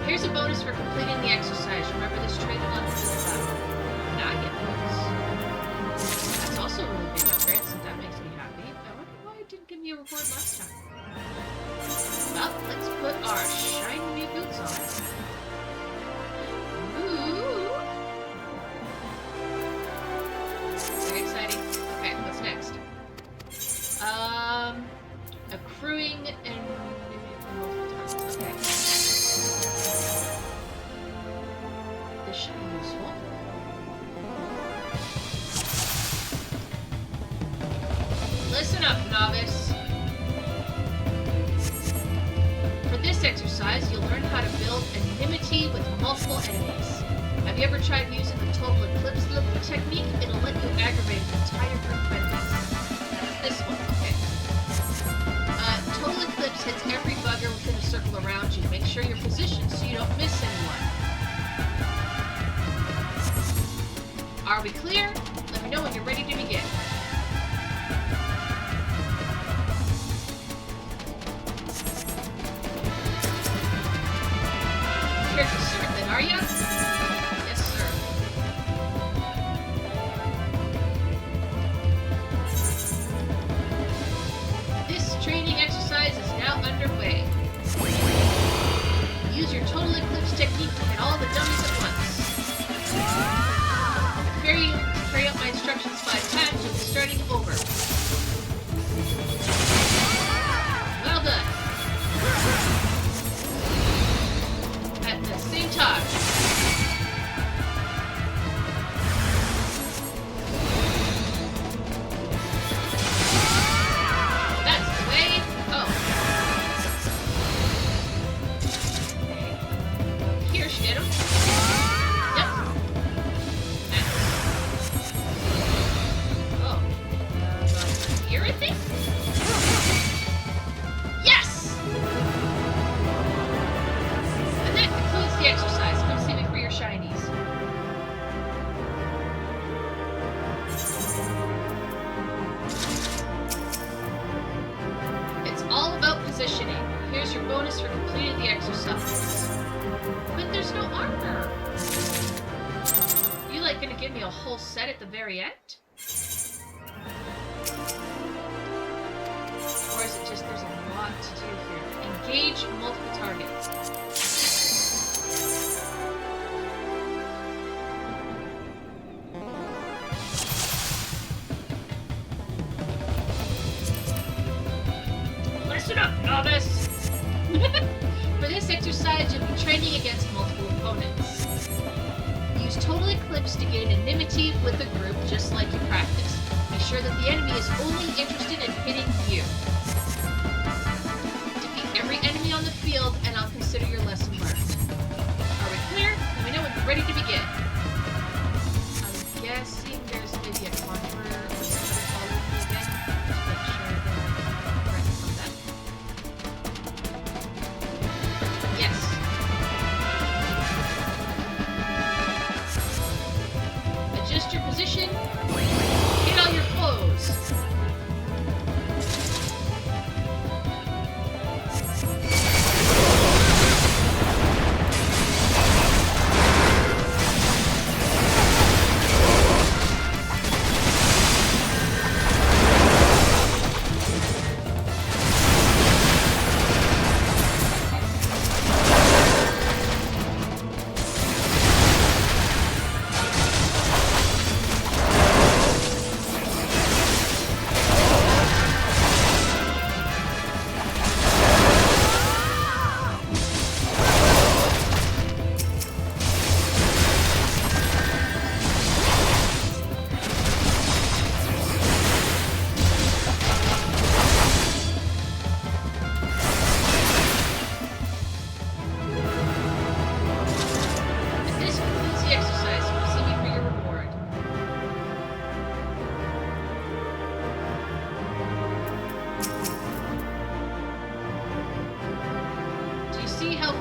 Speaker 1: Here's a bonus for completing the exercise. Remember this training on the field battle. Now I get bonus. That's also a really big upgrade, so that makes me happy. I wonder why it didn't give me a reward last time. Well, let's put our shiny new boots on. Ooh! Very exciting. Okay, what's next? Accruing and okay. This should be useful. Listen up, novice. For this exercise, you'll learn how to build enmity with multiple enemies. Have you ever tried using the total eclipse technique? It'll let you aggravate an entire group of enemies. That's this one, okay. Total eclipse hits every bugger within a circle around you. Make sure you're positioned so you don't miss anyone. Are we clear? Let me know when you're ready to begin. Here to start then, are ya? Yes, sir. This training exercise is now underway. Use your total eclipse technique to hit all the dummies at once. Carry out my instructions 5 times, you'll be starting over. Well done. At the same time. That's the way. Oh. Okay. Here, should get him. Yep. Oh. Here, I think? Yes! And that concludes the exercise. Come see me for your shinies. It's all about positioning. Here's your bonus for completing the exercise. But there's no armor. You like gonna give me a whole set at the very end? Or is it just there's a lot to do here? Engage multiple targets. Listen up, novice! For this exercise, you'll be training against multiple opponents. Use Total Eclipse to gain enmity with the group, just like you practiced. Be sure that the enemy is only interested in hitting you. Defeat every enemy on the field, and I'll consider your lesson learned. Are we clear? Let me know when you're ready to begin. I'm guessing there's maybe a conjurer or somebody following me again to make sure that I'm correct from that. Yes.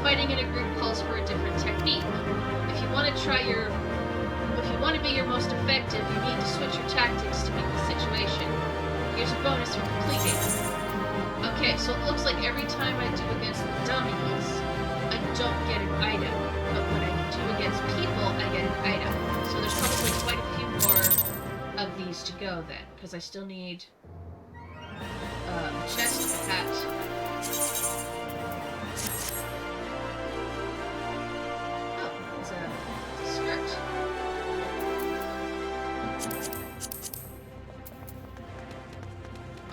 Speaker 1: fighting in a group calls for a different technique. If you want to be your most effective, you need to switch your tactics to meet the situation. Here's a bonus for completing. Okay, so it looks like every time I do against the dummies, I don't get an item. But when I do against people, I get an item. So there's probably quite a few more of these to go then, because I still need a chest, a hat. Oh, it's a skirt.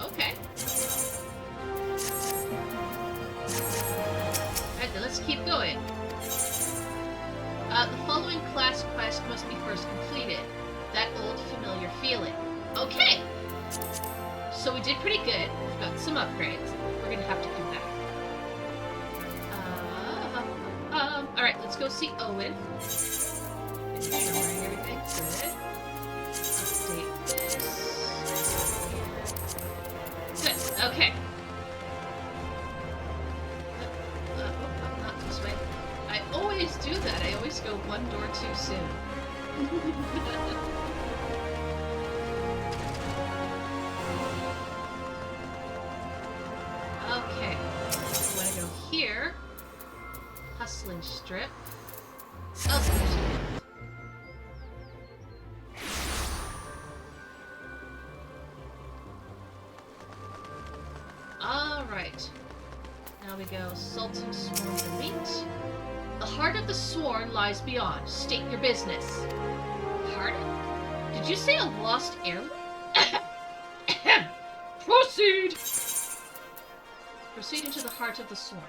Speaker 1: Okay. Alright, then let's keep going. The following class quest must be first completed. That old familiar feeling. Okay! So we did pretty good. We've got some upgrades. We're gonna have to come back. Alright, let's go see Owen. Make sure I'm wearing everything. Good. Update this. Good. Okay. Not this way. I always do that. I always go one door too soon. Okay. So when I go here, hustling strip. Oh, there's it. Alright. Now we go Sultan Sworn Elite. The heart of the sworn lies beyond. State your business. Pardon? Did you say a lost heirloom? Proceed! Proceed into the heart of the sworn.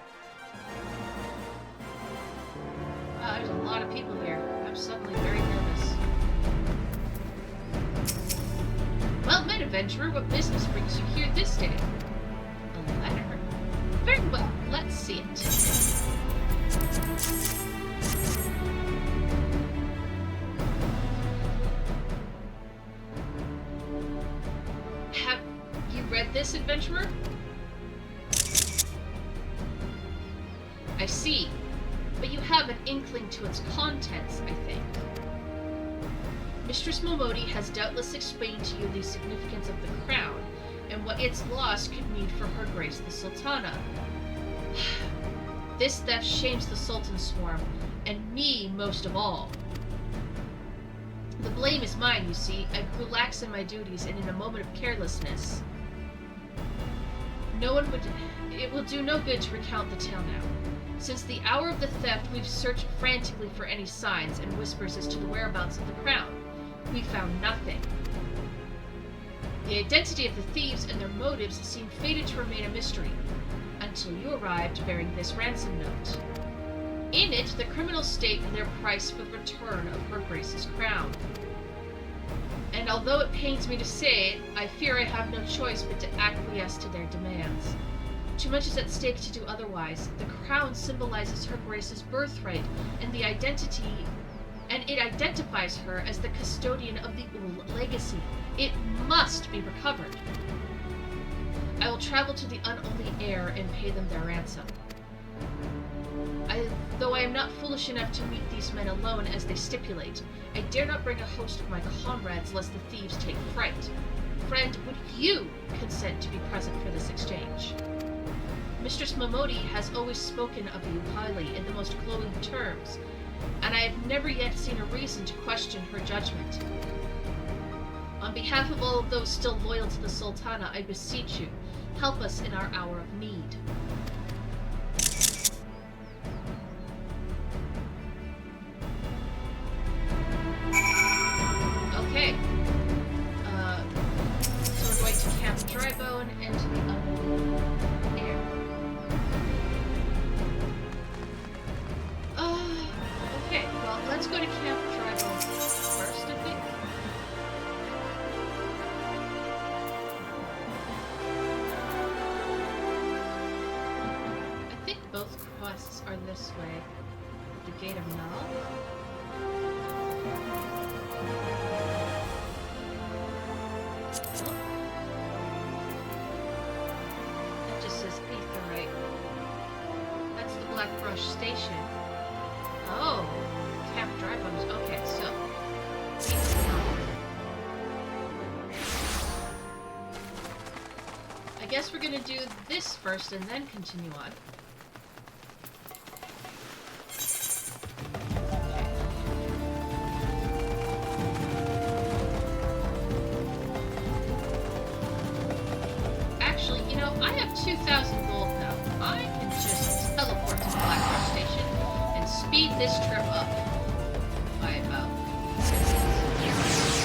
Speaker 1: Wow, there's a lot of people here. I'm suddenly very nervous. Well met, adventurer. What business brings you here this day? A letter? Very well. Let's see it. Have you read this, adventurer? I see. But you have an inkling to its contents, I think. Mistress Momodi has doubtless explained to you the significance of the crown, and what its loss could mean for Her Grace the Sultana. This theft shames the Sultan Swarm, and me most of all. The blame is mine, you see. I grew lax in my duties, and in a moment of carelessness. It will do no good to recount the tale now. Since the hour of the theft, we've searched frantically for any signs and whispers as to the whereabouts of the crown. We found nothing. The identity of the thieves and their motives seemed fated to remain a mystery, until you arrived bearing this ransom note. In it, the criminals state their price for the return of Her Grace's crown. And although it pains me to say it, I fear I have no choice but to acquiesce to their demands. Too much is at stake to do otherwise. The crown symbolizes Her Grace's birthright, and it identifies her as the custodian of the old legacy. It must be recovered. I will travel to the unonly heir and pay them their ransom. Though I am not foolish enough to meet these men alone as they stipulate, I dare not bring a host of my comrades lest the thieves take fright. Friend, would you consent to be present for this exchange? Mistress Momodi has always spoken of you highly in the most glowing terms, and I have never yet seen a reason to question her judgment. On behalf of all of those still loyal to the Sultana, I beseech you, help us in our hour of need. Okay. So we're going to Camp Drybone and to the unholy air. Okay, well, let's go to Camp Drybone first, I think. I think both quests are this way. The Gate of Null. That just says Aetherite. That's the Blackbrush Station. Oh, Camp Dry Bones. Okay, so. I guess we're gonna do this first and then continue on. Actually, you know, I have 2,000 gold now. I can just teleport to the Blackbrush Station and speed this trip up by about 6 minutes.